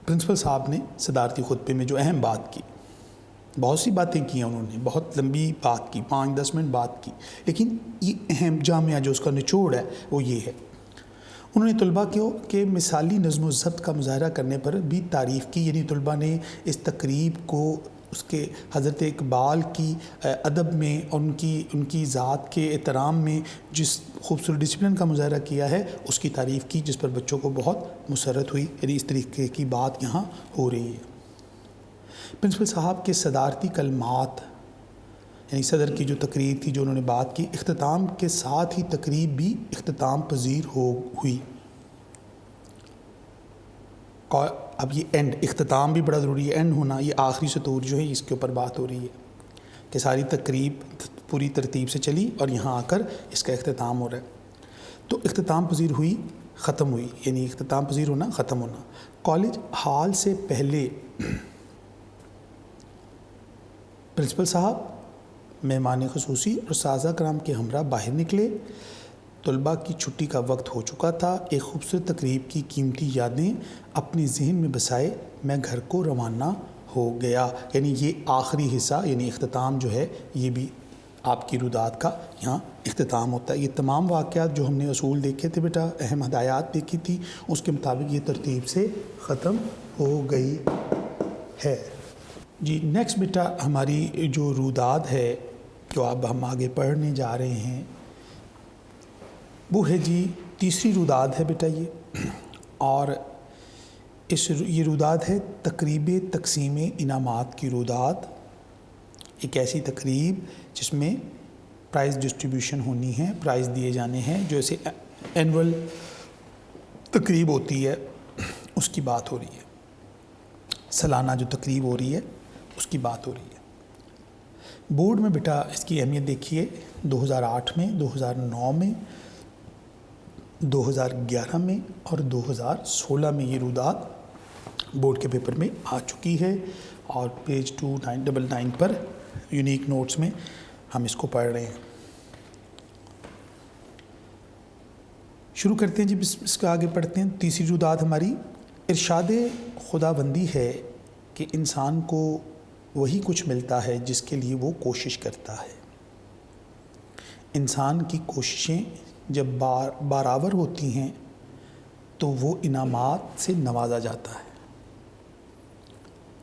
پرنسپل صاحب نے صدارتی خطبے میں جو اہم بات کی، بہت سی باتیں کی ہیں انہوں نے، بہت لمبی بات کی، 5-10 منٹ بات کی، لیکن یہ اہم جامعہ جو اس کا نچوڑ ہے وہ یہ ہے. انہوں نے طلباء کے مثالی نظم و ضبط کا مظاہرہ کرنے پر بھی تعریف کی. یعنی طلباء نے اس تقریب کو اس کے حضرت اقبال کی ادب میں اور ان کی ذات کے احترام میں جس خوبصورت ڈسپلن کا مظاہرہ کیا ہے اس کی تعریف کی، جس پر بچوں کو بہت مسرت ہوئی. یعنی اس طریقے کی بات یہاں ہو رہی ہے. پرنسپل صاحب کے صدارتی کلمات، یعنی صدر کی جو تقریر تھی جو انہوں نے بات کی، اختتام کے ساتھ ہی تقریب بھی اختتام پذیر ہوئی. اب یہ اختتام بھی بڑا ضروری ہے، اینڈ ہونا، یہ آخری سطور جو ہے اس کے اوپر بات ہو رہی ہے. کہ ساری تقریب پوری ترتیب سے چلی اور یہاں آ کر اس کا اختتام ہو رہا ہے۔ تو اختتام پذیر ہوئی، ختم ہوئی، یعنی اختتام پذیر ہونا، ختم ہونا۔ کالج ہال سے پہلے پرنسپل صاحب، مہمان خصوصی اور اساتذہ کرام کے ہمراہ باہر نکلے۔ طلباء کی چھٹی کا وقت ہو چکا تھا۔ ایک خوبصورت تقریب کی قیمتی یادیں اپنے ذہن میں بسائے میں گھر کو روانہ ہو گیا۔ یعنی یہ آخری حصہ، یعنی اختتام جو ہے، یہ بھی آپ کی روداد کا یہاں اختتام ہوتا ہے۔ یہ تمام واقعات جو ہم نے اصول دیکھے تھے بیٹا، اہم ہدایات دیکھی تھی، اس کے مطابق یہ ترتیب سے ختم ہو گئی ہے۔ جی نیکسٹ بیٹا ہماری جو روداد ہے، جو اب ہم آگے پڑھنے جا رہے ہیں، وہ ہے جی تیسری روداد ہے بیٹا یہ، اور یہ روداد ہے تقریب تقسیم انعامات کی روداد۔ ایک ایسی تقریب جس میں پرائز ڈسٹریبیوشن ہونی ہے، پرائز دیے جانے ہیں، جو ایسے اینول تقریب ہوتی ہے اس کی بات ہو رہی ہے، سالانہ جو تقریب ہو رہی ہے اس کی بات ہو رہی ہے۔ بورڈ میں بیٹا اس کی اہمیت دیکھیے، 2008 میں، 2009 میں، 2011 میں اور 2016 میں یہ روداد بورڈ کے پیپر میں آ چکی ہے، اور پیج 2999 پر یونیک نوٹس میں ہم اس کو پڑھ رہے ہیں۔ شروع کرتے ہیں جی، اس کا آگے پڑھتے ہیں۔ تیسری روداد ہماری ارشاد خداوندی ہے کہ انسان کو وہی کچھ ملتا ہے جس کے لیے وہ کوشش کرتا ہے۔ انسان کی کوششیں جب برابر ہوتی ہیں تو وہ انعامات سے نوازا جاتا ہے۔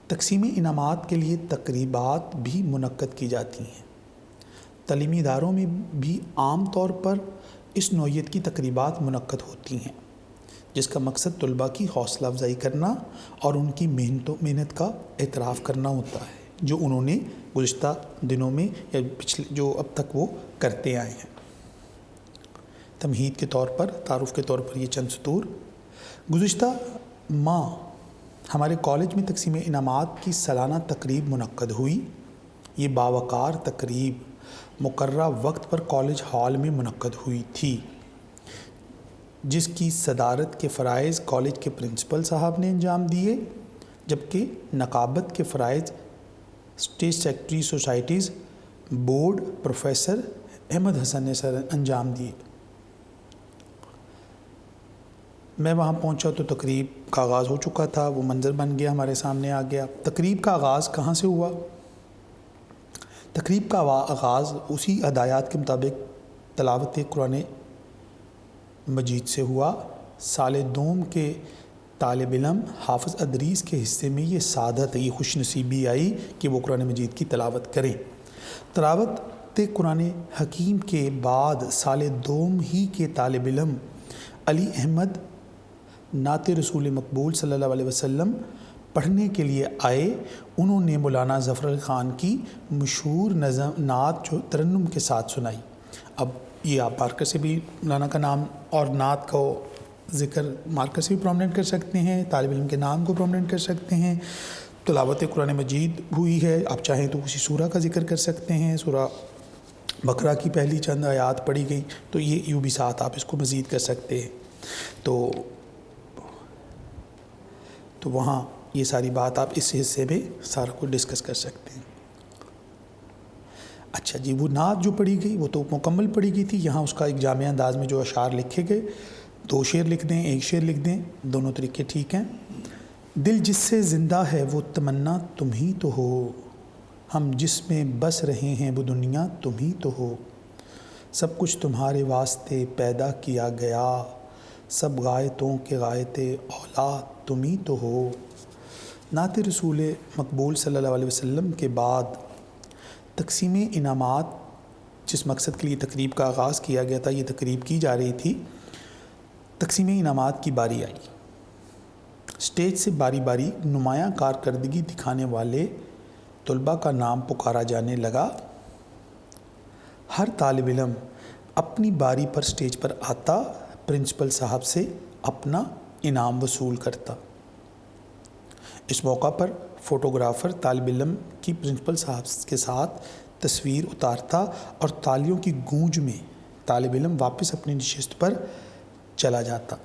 تقسیم انعامات کے لیے تقریبات بھی منعقد کی جاتی ہیں۔ تعلیمی اداروں میں بھی عام طور پر اس نوعیت کی تقریبات منعقد ہوتی ہیں، جس کا مقصد طلباء کی حوصلہ افزائی کرنا اور ان کی محنت کا اعتراف کرنا ہوتا ہے، جو انہوں نے گزشتہ دنوں میں یا پچھلے جو اب تک وہ کرتے آئے ہیں۔ تمہید کے طور پر، تعارف کے طور پر یہ چند سطور۔ گزشتہ ماہ ہمارے کالج میں تقسیم انعامات کی سالانہ تقریب منعقد ہوئی۔ یہ باوقار تقریب مقررہ وقت پر کالج ہال میں منعقد ہوئی تھی، جس کی صدارت کے فرائض کالج کے پرنسپل صاحب نے انجام دیے، جبکہ نقابت کے فرائض state secretary societies board professor Ahmad Hasan نے انجام دیے۔ میں وہاں پہنچا تو تقریب کا آغاز ہو چکا تھا، وہ منظر بن گیا، ہمارے سامنے آ گیا۔ تقریب کا آغاز کہاں سے ہوا؟ تقریب کا آغاز اسی ہدایات کے مطابق تلاوت قرآن مجید سے ہوا۔ سال دوم کے طالب علم حافظ ادریس کے حصے میں یہ سعادت، یہ خوش نصیبی آئی کہ وہ قرآن مجید کی تلاوت کریں۔ تلاوت قرآن حکیم کے بعد سال دوم ہی کے طالب علم علی احمد نعت رسول مقبول صلی اللہ علیہ وسلم پڑھنے کے لیے آئے۔ انہوں نے مولانا ظفر علی خان کی مشہور نظم نعت جو ترنم کے ساتھ سنائی۔ اب یہ آپ مارکر سے بھی مولانا کا نام اور نعت کو ذکر مارکر سے بھی پرومننٹ کر سکتے ہیں، طالب علم کے نام کو پرومننٹ کر سکتے ہیں۔ تلاوت قرآن مجید ہوئی ہے، آپ چاہیں تو کسی سورہ کا ذکر کر سکتے ہیں، سورہ بقرہ کی پہلی چند آیات پڑھی گئی، تو یہ یوں بھی ساتھ آپ اس کو مزید کر سکتے ہیں۔ تو وہاں یہ ساری بات آپ اس حصے میں سارا کو ڈسکس کر سکتے ہیں۔ اچھا جی، وہ نعت جو پڑھی گئی وہ تو مکمل پڑھی گئی تھی، یہاں اس کا ایک جامع انداز میں جو اشعار لکھے گئے، 2 شعر لکھ دیں، 1 شعر لکھ دیں، دونوں طریقے ٹھیک ہیں۔ دل جس سے زندہ ہے وہ تمنا تم ہی تو ہو، ہم جس میں بس رہے ہیں وہ دنیا تم ہی تو ہو، سب کچھ تمہارے واسطے پیدا کیا گیا، سب غایتوں کے غایت اولاد تم ہی تو ہو۔ نعت رسول مقبول صلی اللہ علیہ وسلم کے بعد تقسیم انعامات، جس مقصد کے لیے تقریب کا آغاز کیا گیا تھا، یہ تقریب کی جا رہی تھی، تقسیم انعامات کی باری آئی۔ اسٹیج سے باری باری نمایاں کارکردگی دکھانے والے طلباء کا نام پکارا جانے لگا۔ ہر طالب علم اپنی باری پر اسٹیج پر آتا، پرنسپل صاحب سے اپنا انعام وصول کرتا۔ اس موقع پر فوٹوگرافر طالب علم کی پرنسپل صاحب کے ساتھ تصویر اتارتا اور تالیوں کی گونج میں طالب علم واپس اپنی نشست پر چلا جاتا۔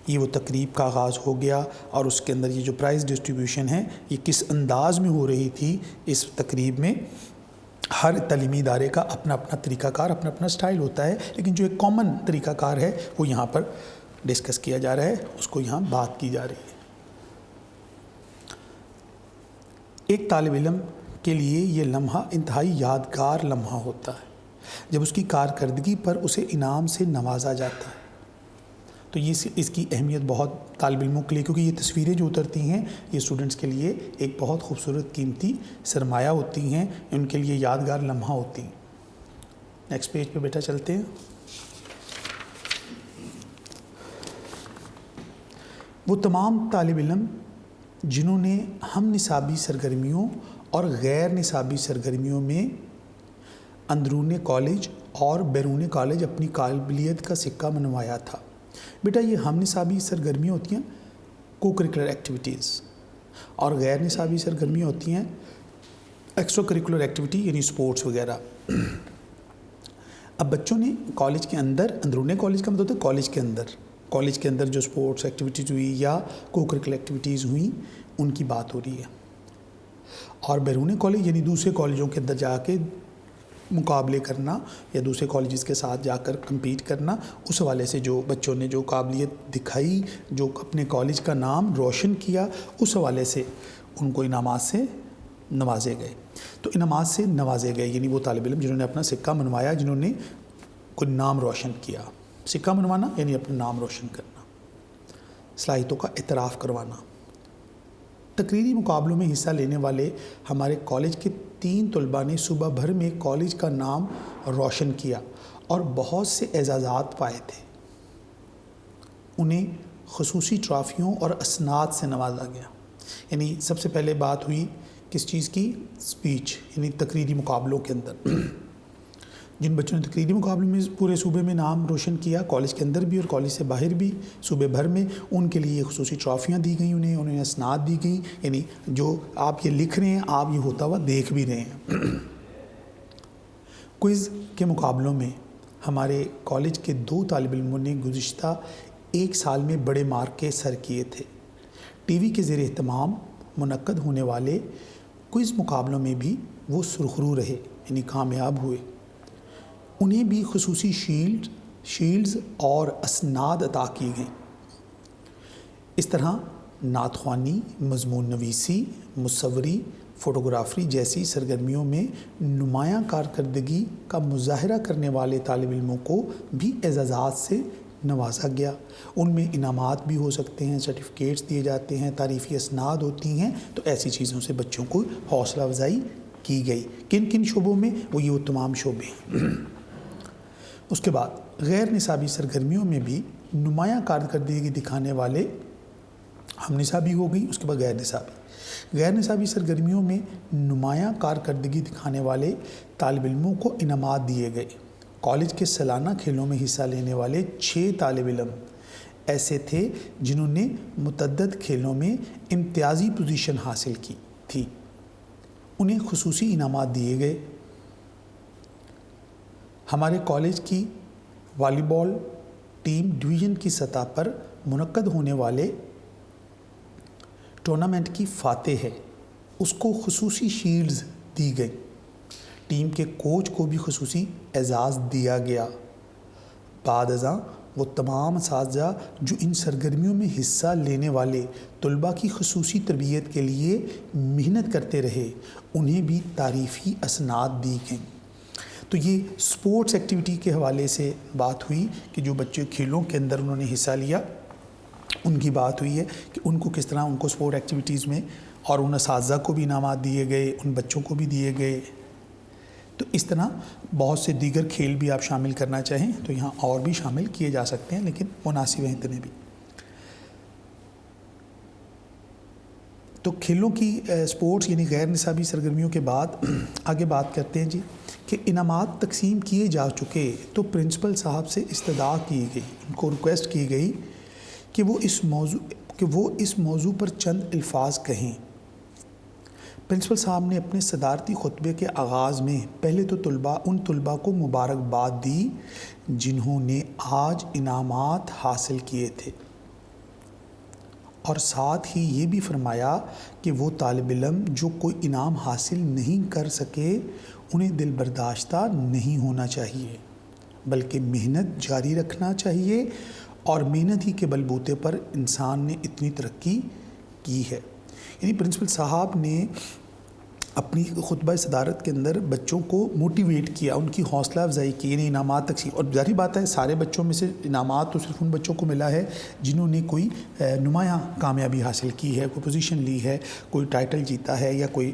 یہ وہ تقریب کا آغاز ہو گیا، اور اس کے اندر یہ جو پرائز ڈسٹریبیوشن ہے یہ کس انداز میں ہو رہی تھی۔ اس تقریب میں ہر تعلیمی ادارے کا اپنا اپنا طریقہ کار، اپنا اپنا سٹائل ہوتا ہے، لیکن جو ایک کامن طریقہ کار ہے وہ یہاں پر ڈسکس کیا جا رہا ہے، اس کو یہاں بات کی جا رہی ہے۔ ایک طالب علم کے لیے یہ لمحہ انتہائی یادگار لمحہ ہوتا ہے جب اس کی کارکردگی پر اسے انعام سے نوازا جاتا ہے۔ تو یہ اس کی اہمیت بہت طالب علموں کے لیے، کیونکہ یہ تصویریں جو اترتی ہیں یہ اسٹوڈنٹس کے لیے ایک بہت خوبصورت قیمتی سرمایہ ہوتی ہیں، ان کے لیے یادگار لمحہ ہوتی ہیں۔ نیکسٹ پیج پہ بیٹا چلتے ہیں۔ وہ تمام طالب علم جنہوں نے ہم نصابی سرگرمیوں اور غیر نصابی سرگرمیوں میں اندرون کالج اور بیرون کالج اپنی قابلیت کا سکہ منوایا تھا۔ بیٹا یہ ہم نصابی سرگرمیاں ہوتی ہیں کو کریکولر ایکٹیویٹیز، اور غیر نصابی سرگرمیاں ہوتی ہیں ایکسٹرا کریکولر ایکٹیویٹی یعنی سپورٹس وغیرہ۔ اب بچوں نے کالج کے اندر، اندرون کالج کا مطلب ہوتا ہے کالج کے اندر جو سپورٹس ایکٹیویٹیز ہوئی یا کو کریکولر ایکٹیویٹیز ہوئیں ان کی بات ہو رہی ہے، اور بیرون کالج یعنی دوسرے کالجوں کے اندر جا کے مقابلے کرنا یا دوسرے کالجز کے ساتھ جا کر کمپیٹ کرنا، اس حوالے سے جو بچوں نے جو قابلیت دکھائی، جو اپنے کالج کا نام روشن کیا، اس حوالے سے ان کو انعامات سے نوازے گئے۔ تو انعامات سے نوازے گئے یعنی وہ طالب علم جنہوں نے اپنا سکہ منوایا، جنہوں نے کوئی نام روشن کیا۔ سکہ منوانا یعنی اپنا نام روشن کرنا، صلاحیتوں کا اعتراف کروانا۔ تقریری مقابلوں میں حصہ لینے والے ہمارے کالج کے 3 طلباء نے صبح بھر میں کالج کا نام روشن کیا اور بہت سے اعزازات پائے تھے۔ انہیں خصوصی ٹرافیوں اور اسناد سے نوازا گیا۔ یعنی سب سے پہلے بات ہوئی کس چیز کی؟ اسپیچ، یعنی تقریری مقابلوں کے اندر جن بچوں نے تقریری مقابلوں میں پورے صوبے میں نام روشن کیا، کالج کے اندر بھی اور کالج سے باہر بھی، صوبے بھر میں، ان کے لیے خصوصی ٹرافیاں دی گئیں، انہیں اسناد دی گئیں، یعنی جو آپ یہ لکھ رہے ہیں آپ یہ ہوتا ہوا دیکھ بھی رہے ہیں۔ کوئز کے مقابلوں میں ہمارے کالج کے 2 طالب علموں نے گزشتہ 1 سال میں بڑے مارکے سر کیے تھے۔ ٹی وی کے زیر اہتمام منعقد ہونے والے کوئز مقابلوں میں بھی وہ سرخرو رہے، یعنی کامیاب ہوئے۔ انہیں بھی خصوصی شیلڈز اور اسناد عطا کی گئیں۔ اس طرح نعت خوانی، مضمون نویسی، مصوری، فوٹوگرافی جیسی سرگرمیوں میں نمایاں کارکردگی کا مظاہرہ کرنے والے طالب علموں کو بھی اعزازات سے نوازا گیا۔ ان میں انعامات بھی ہو سکتے ہیں، سرٹیفکیٹس دیے جاتے ہیں، تعریفی اسناد ہوتی ہیں، تو ایسی چیزوں سے بچوں کو حوصلہ افزائی کی گئی۔ کن کن شعبوں میں؟ وہ تمام شعبے۔ اس کے بعد غیر نصابی سرگرمیوں میں بھی نمایاں کارکردگی دکھانے والے ہم نصابی ہو گئی، اس کے بعد غیر نصابی سرگرمیوں میں نمایاں کارکردگی دکھانے والے طالب علموں کو انعامات دیے گئے۔ کالج کے سالانہ کھیلوں میں حصہ لینے والے 6 طالب علم ایسے تھے جنہوں نے متعدد کھیلوں میں امتیازی پوزیشن حاصل کی تھی، انہیں خصوصی انعامات دیے گئے۔ ہمارے کالج کی والی بال ٹیم ڈویژن کی سطح پر منعقد ہونے والے ٹورنامنٹ کی فاتح ہے، اس کو خصوصی شیلڈز دی گئی۔ ٹیم کے کوچ کو بھی خصوصی اعزاز دیا گیا۔ بعد ازاں وہ تمام اساتذہ جو ان سرگرمیوں میں حصہ لینے والے طلباء کی خصوصی تربیت کے لیے محنت کرتے رہے، انہیں بھی تعریفی اسناد دی گئیں۔ تو یہ سپورٹس ایکٹیویٹی کے حوالے سے بات ہوئی کہ جو بچے کھیلوں کے اندر انہوں نے حصہ لیا، ان کی بات ہوئی ہے کہ ان کو کس طرح ان کو سپورٹ ایکٹیویٹیز میں، اور ان اساتذہ کو بھی انعامات دیے گئے، ان بچوں کو بھی دیے گئے۔ تو اس طرح بہت سے دیگر کھیل بھی آپ شامل کرنا چاہیں تو یہاں اور بھی شامل کیے جا سکتے ہیں، لیکن مناسب ہیں اتنے بھی۔ تو کھیلوں کی سپورٹس یعنی غیر نصابی سرگرمیوں کے بعد آگے بات کرتے ہیں کہ انعامات تقسیم کیے جا چکے تو پرنسپل صاحب سے استدعا کی گئی، ان کو ریکویسٹ کی گئی کہ وہ اس موضوع پر چند الفاظ کہیں۔ پرنسپل صاحب نے اپنے صدارتی خطبے کے آغاز میں پہلے تو ان طلباء کو مبارکباد دی جنہوں نے آج انعامات حاصل کیے تھے، اور ساتھ ہی یہ بھی فرمایا کہ وہ طالب علم جو کوئی انعام حاصل نہیں کر سکے انہیں دل برداشتہ نہیں ہونا چاہیے، بلکہ محنت جاری رکھنا چاہیے، اور محنت ہی کے بل بوتے پر انسان نے اتنی ترقی کی ہے۔ یعنی پرنسپل صاحب نے اپنی خطبہ صدارت کے اندر بچوں کو موٹیویٹ کیا، ان کی حوصلہ افزائی کی، یعنی انعامات تقسیم، اور ظاہری بات ہے سارے بچوں میں سے انعامات تو صرف ان بچوں کو ملا ہے جنہوں نے کوئی نمایاں کامیابی حاصل کی ہے، کوئی پوزیشن لی ہے، کوئی ٹائٹل جیتا ہے، یا کوئی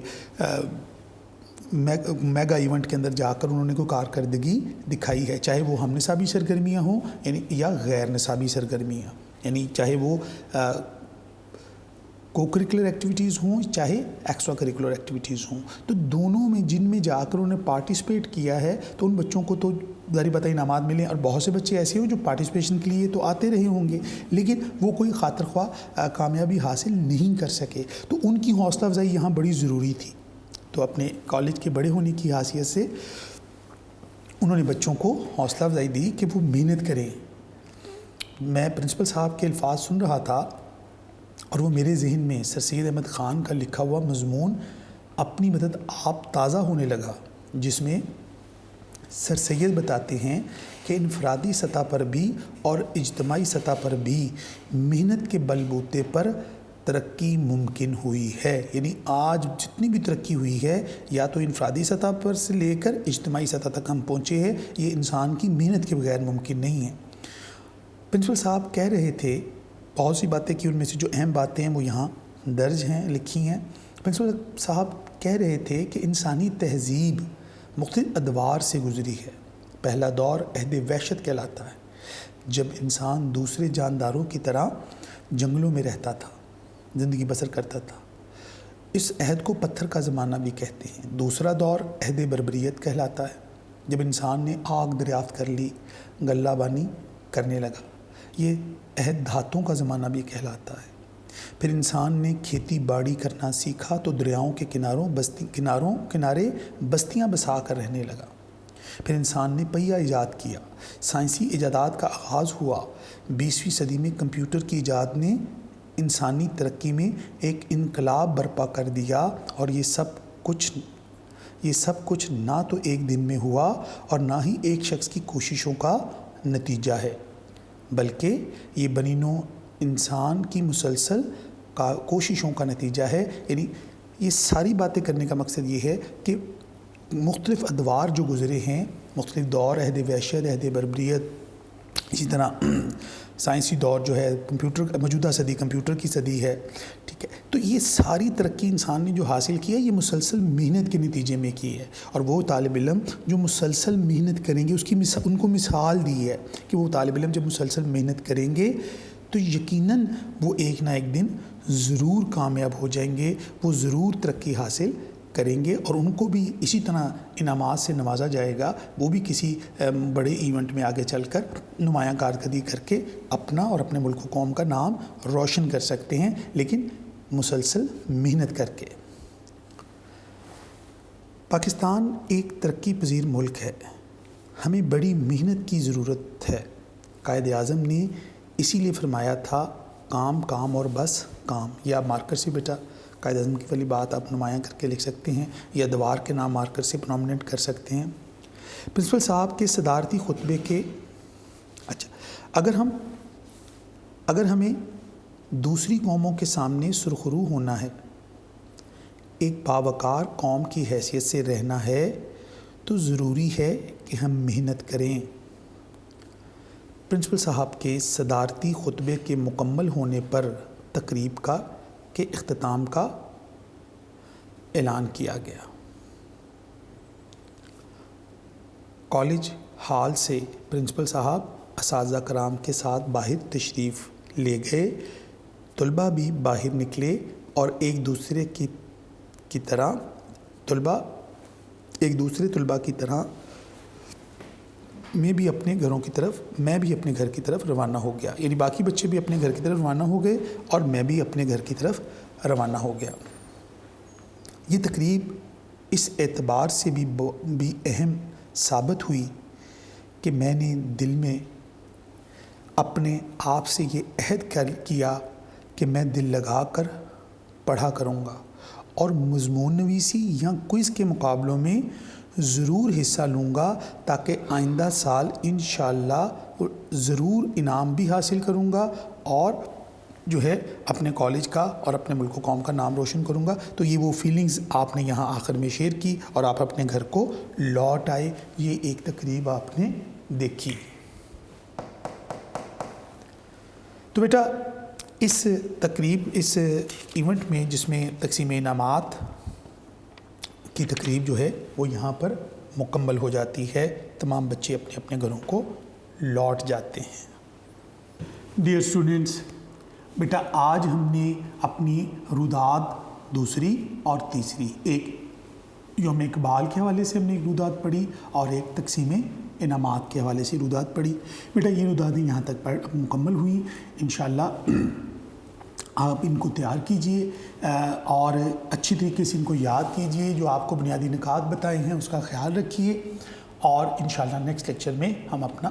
میگا ایونٹ کے اندر جا کر انہوں نے کوئی کارکردگی دکھائی ہے، چاہے وہ ہم نصابی سرگرمیاں ہوں یعنی یا غیر نصابی سرگرمیاں، یعنی چاہے وہ کو کریکولر ایکٹیویٹیز ہوں چاہے ایکسٹرا کریکولر ایکٹیویٹیز ہوں، تو دونوں میں جن میں جا کر انہوں نے پارٹیسپیٹ کیا ہے تو ان بچوں کو تو ظاہری بات ہے انعامات ملے، اور بہت سے بچے ایسے ہوں جو پارٹیسپیشن کے لیے تو آتے رہے ہوں گے لیکن وہ کوئی خاطر خواہ کامیابی حاصل نہیں کر سکے، تو ان کی حوصلہ افزائی یہاں بڑی ضروری تھی۔ تو اپنے کالج کے بڑے ہونے کی حیثیت سے انہوں نے بچوں کو حوصلہ افزائی دی کہ وہ محنت کریں۔ میں پرنسپل صاحب کے الفاظ سن رہا تھا اور وہ میرے ذہن میں سر سید احمد خان کا لکھا ہوا مضمون اپنی مدد آپ تازہ ہونے لگا، جس میں سر سید بتاتے ہیں کہ انفرادی سطح پر بھی اور اجتماعی سطح پر بھی محنت کے بل بوتے پر ترقی ممکن ہوئی ہے۔ یعنی آج جتنی بھی ترقی ہوئی ہے یا تو انفرادی سطح پر سے لے کر اجتماعی سطح تک ہم پہنچے ہیں، یہ انسان کی محنت کے بغیر ممکن نہیں ہے۔ پرنسپل صاحب کہہ رہے تھے، بہت سی باتیں کی، ان میں سے جو اہم باتیں ہیں وہ یہاں درج ہیں، لکھی ہیں۔ پرنسپل صاحب کہہ رہے تھے کہ انسانی تہذیب مختلف ادوار سے گزری ہے۔ پہلا دور عہد وحشت کہلاتا ہے، جب انسان دوسرے جانداروں کی طرح جنگلوں میں رہتا تھا، زندگی بسر کرتا تھا۔ اس عہد کو پتھر کا زمانہ بھی کہتے ہیں۔ دوسرا دور عہد بربریت کہلاتا ہے، جب انسان نے آگ دریافت کر لی، غلہ بانی کرنے لگا۔ یہ عہد دھاتوں کا زمانہ بھی کہلاتا ہے۔ پھر انسان نے کھیتی باڑی کرنا سیکھا تو دریاؤں کے کنارے بستیاں بسا کر رہنے لگا۔ پھر انسان نے پہیہ ایجاد کیا، سائنسی ایجادات کا آغاز ہوا۔ 20ویں صدی میں کمپیوٹر کی ایجاد نے انسانی ترقی میں ایک انقلاب برپا کر دیا، اور یہ سب کچھ نہ تو ایک دن میں ہوا اور نہ ہی ایک شخص کی کوششوں کا نتیجہ ہے، بلکہ یہ بنی نوع انسان کی مسلسل کوششوں کا نتیجہ ہے۔ یعنی یہ ساری باتیں کرنے کا مقصد یہ ہے کہ مختلف ادوار جو گزرے ہیں، مختلف دور، عہد وحشت، عہد بربریت، اسی طرح سائنسی دور جو ہے، موجودہ صدی کمپیوٹر کی صدی ہے، ٹھیک ہے، تو یہ ساری ترقی انسان نے جو حاصل کی ہے یہ مسلسل محنت کے نتیجے میں کی ہے، اور وہ طالب علم جو مسلسل محنت کریں گے ان کو مثال دی ہے کہ وہ طالب علم جب مسلسل محنت کریں گے تو یقیناً وہ ایک نہ ایک دن ضرور کامیاب ہو جائیں گے، وہ ضرور ترقی حاصل کریں گے، اور ان کو بھی اسی طرح انعامات سے نوازا جائے گا، وہ بھی کسی بڑے ایونٹ میں آگے چل کر نمایاں کارکردگی کر کے اپنا اور اپنے ملک و قوم کا نام روشن کر سکتے ہیں، لیکن مسلسل محنت کر کے۔ پاکستان ایک ترقی پذیر ملک ہے، ہمیں بڑی محنت کی ضرورت ہے۔ قائد اعظم نے اسی لیے فرمایا تھا، کام کام اور بس کام۔ یا آپ مارکر سے بیٹا قائد اعظم کی والی بات آپ نمایاں کر کے لکھ سکتے ہیں، یا ادوار کے نام مارکر سے پرومیننٹ کر سکتے ہیں۔ پرنسپل صاحب کے صدارتی خطبے کے اگر ہمیں دوسری قوموں کے سامنے سرخرو ہونا ہے، ایک باوقار قوم کی حیثیت سے رہنا ہے، تو ضروری ہے کہ ہم محنت کریں۔ پرنسپل صاحب کے صدارتی خطبے کے مکمل ہونے پر تقریب کے اختتام کا اعلان کیا گیا۔ کالج ہال سے پرنسپل صاحب اساتذہ کرام کے ساتھ باہر تشریف لے گئے، طلباء بھی باہر نکلے، اور ایک دوسرے طلباء کی طرح میں بھی اپنے گھر کی طرف روانہ ہو گیا۔ یعنی باقی بچے بھی اپنے گھر کی طرف روانہ ہو گئے اور میں بھی اپنے گھر کی طرف روانہ ہو گیا۔ یہ تقریب اس اعتبار سے بھی اہم ثابت ہوئی کہ میں نے دل میں اپنے آپ سے یہ عہد کیا کہ میں دل لگا کر پڑھا کروں گا اور مضمون نویسی یا کوئز کے مقابلوں میں ضرور حصہ لوں گا، تاکہ آئندہ سال انشاءاللہ ضرور انعام بھی حاصل کروں گا اور جو ہے اپنے کالج کا اور اپنے ملک و قوم کا نام روشن کروں گا۔ تو یہ وہ فیلنگز آپ نے یہاں آخر میں شیئر کی اور آپ اپنے گھر کو لوٹ آئے، یہ ایک تقریب آپ نے دیکھی۔ تو بیٹا اس تقریب، اس ایونٹ میں جس میں تقسیم انعامات کی تقریب جو ہے وہ یہاں پر مکمل ہو جاتی ہے، تمام بچے اپنے اپنے گھروں کو لوٹ جاتے ہیں۔ ڈیئر اسٹوڈنٹس، بیٹا آج ہم نے اپنی روداد دوسری اور تیسری، ایک یوم اقبال کے حوالے سے ہم نے ایک روداد پڑھی اور ایک تقسیم انعامات کے حوالے سے روداد پڑھی۔ بیٹا یہ رودادیں یہاں تک مکمل ہوئیں، انشاءاللہ آپ ان کو تیار کیجئے اور اچھی طریقے سے ان کو یاد کیجئے، جو آپ کو بنیادی نکات بتائے ہیں اس کا خیال رکھیے، اور انشاءاللہ نیکسٹ لیکچر میں ہم اپنا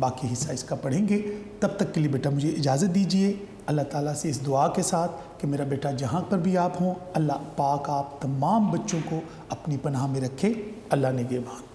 باقی حصہ اس کا پڑھیں گے۔ تب تک کے لیے بیٹا مجھے اجازت دیجئے، اللہ تعالیٰ سے اس دعا کے ساتھ کہ میرا بیٹا جہاں پر بھی آپ ہوں، اللہ پاک آپ تمام بچوں کو اپنی پناہ میں رکھے۔ اللہ نگہبان۔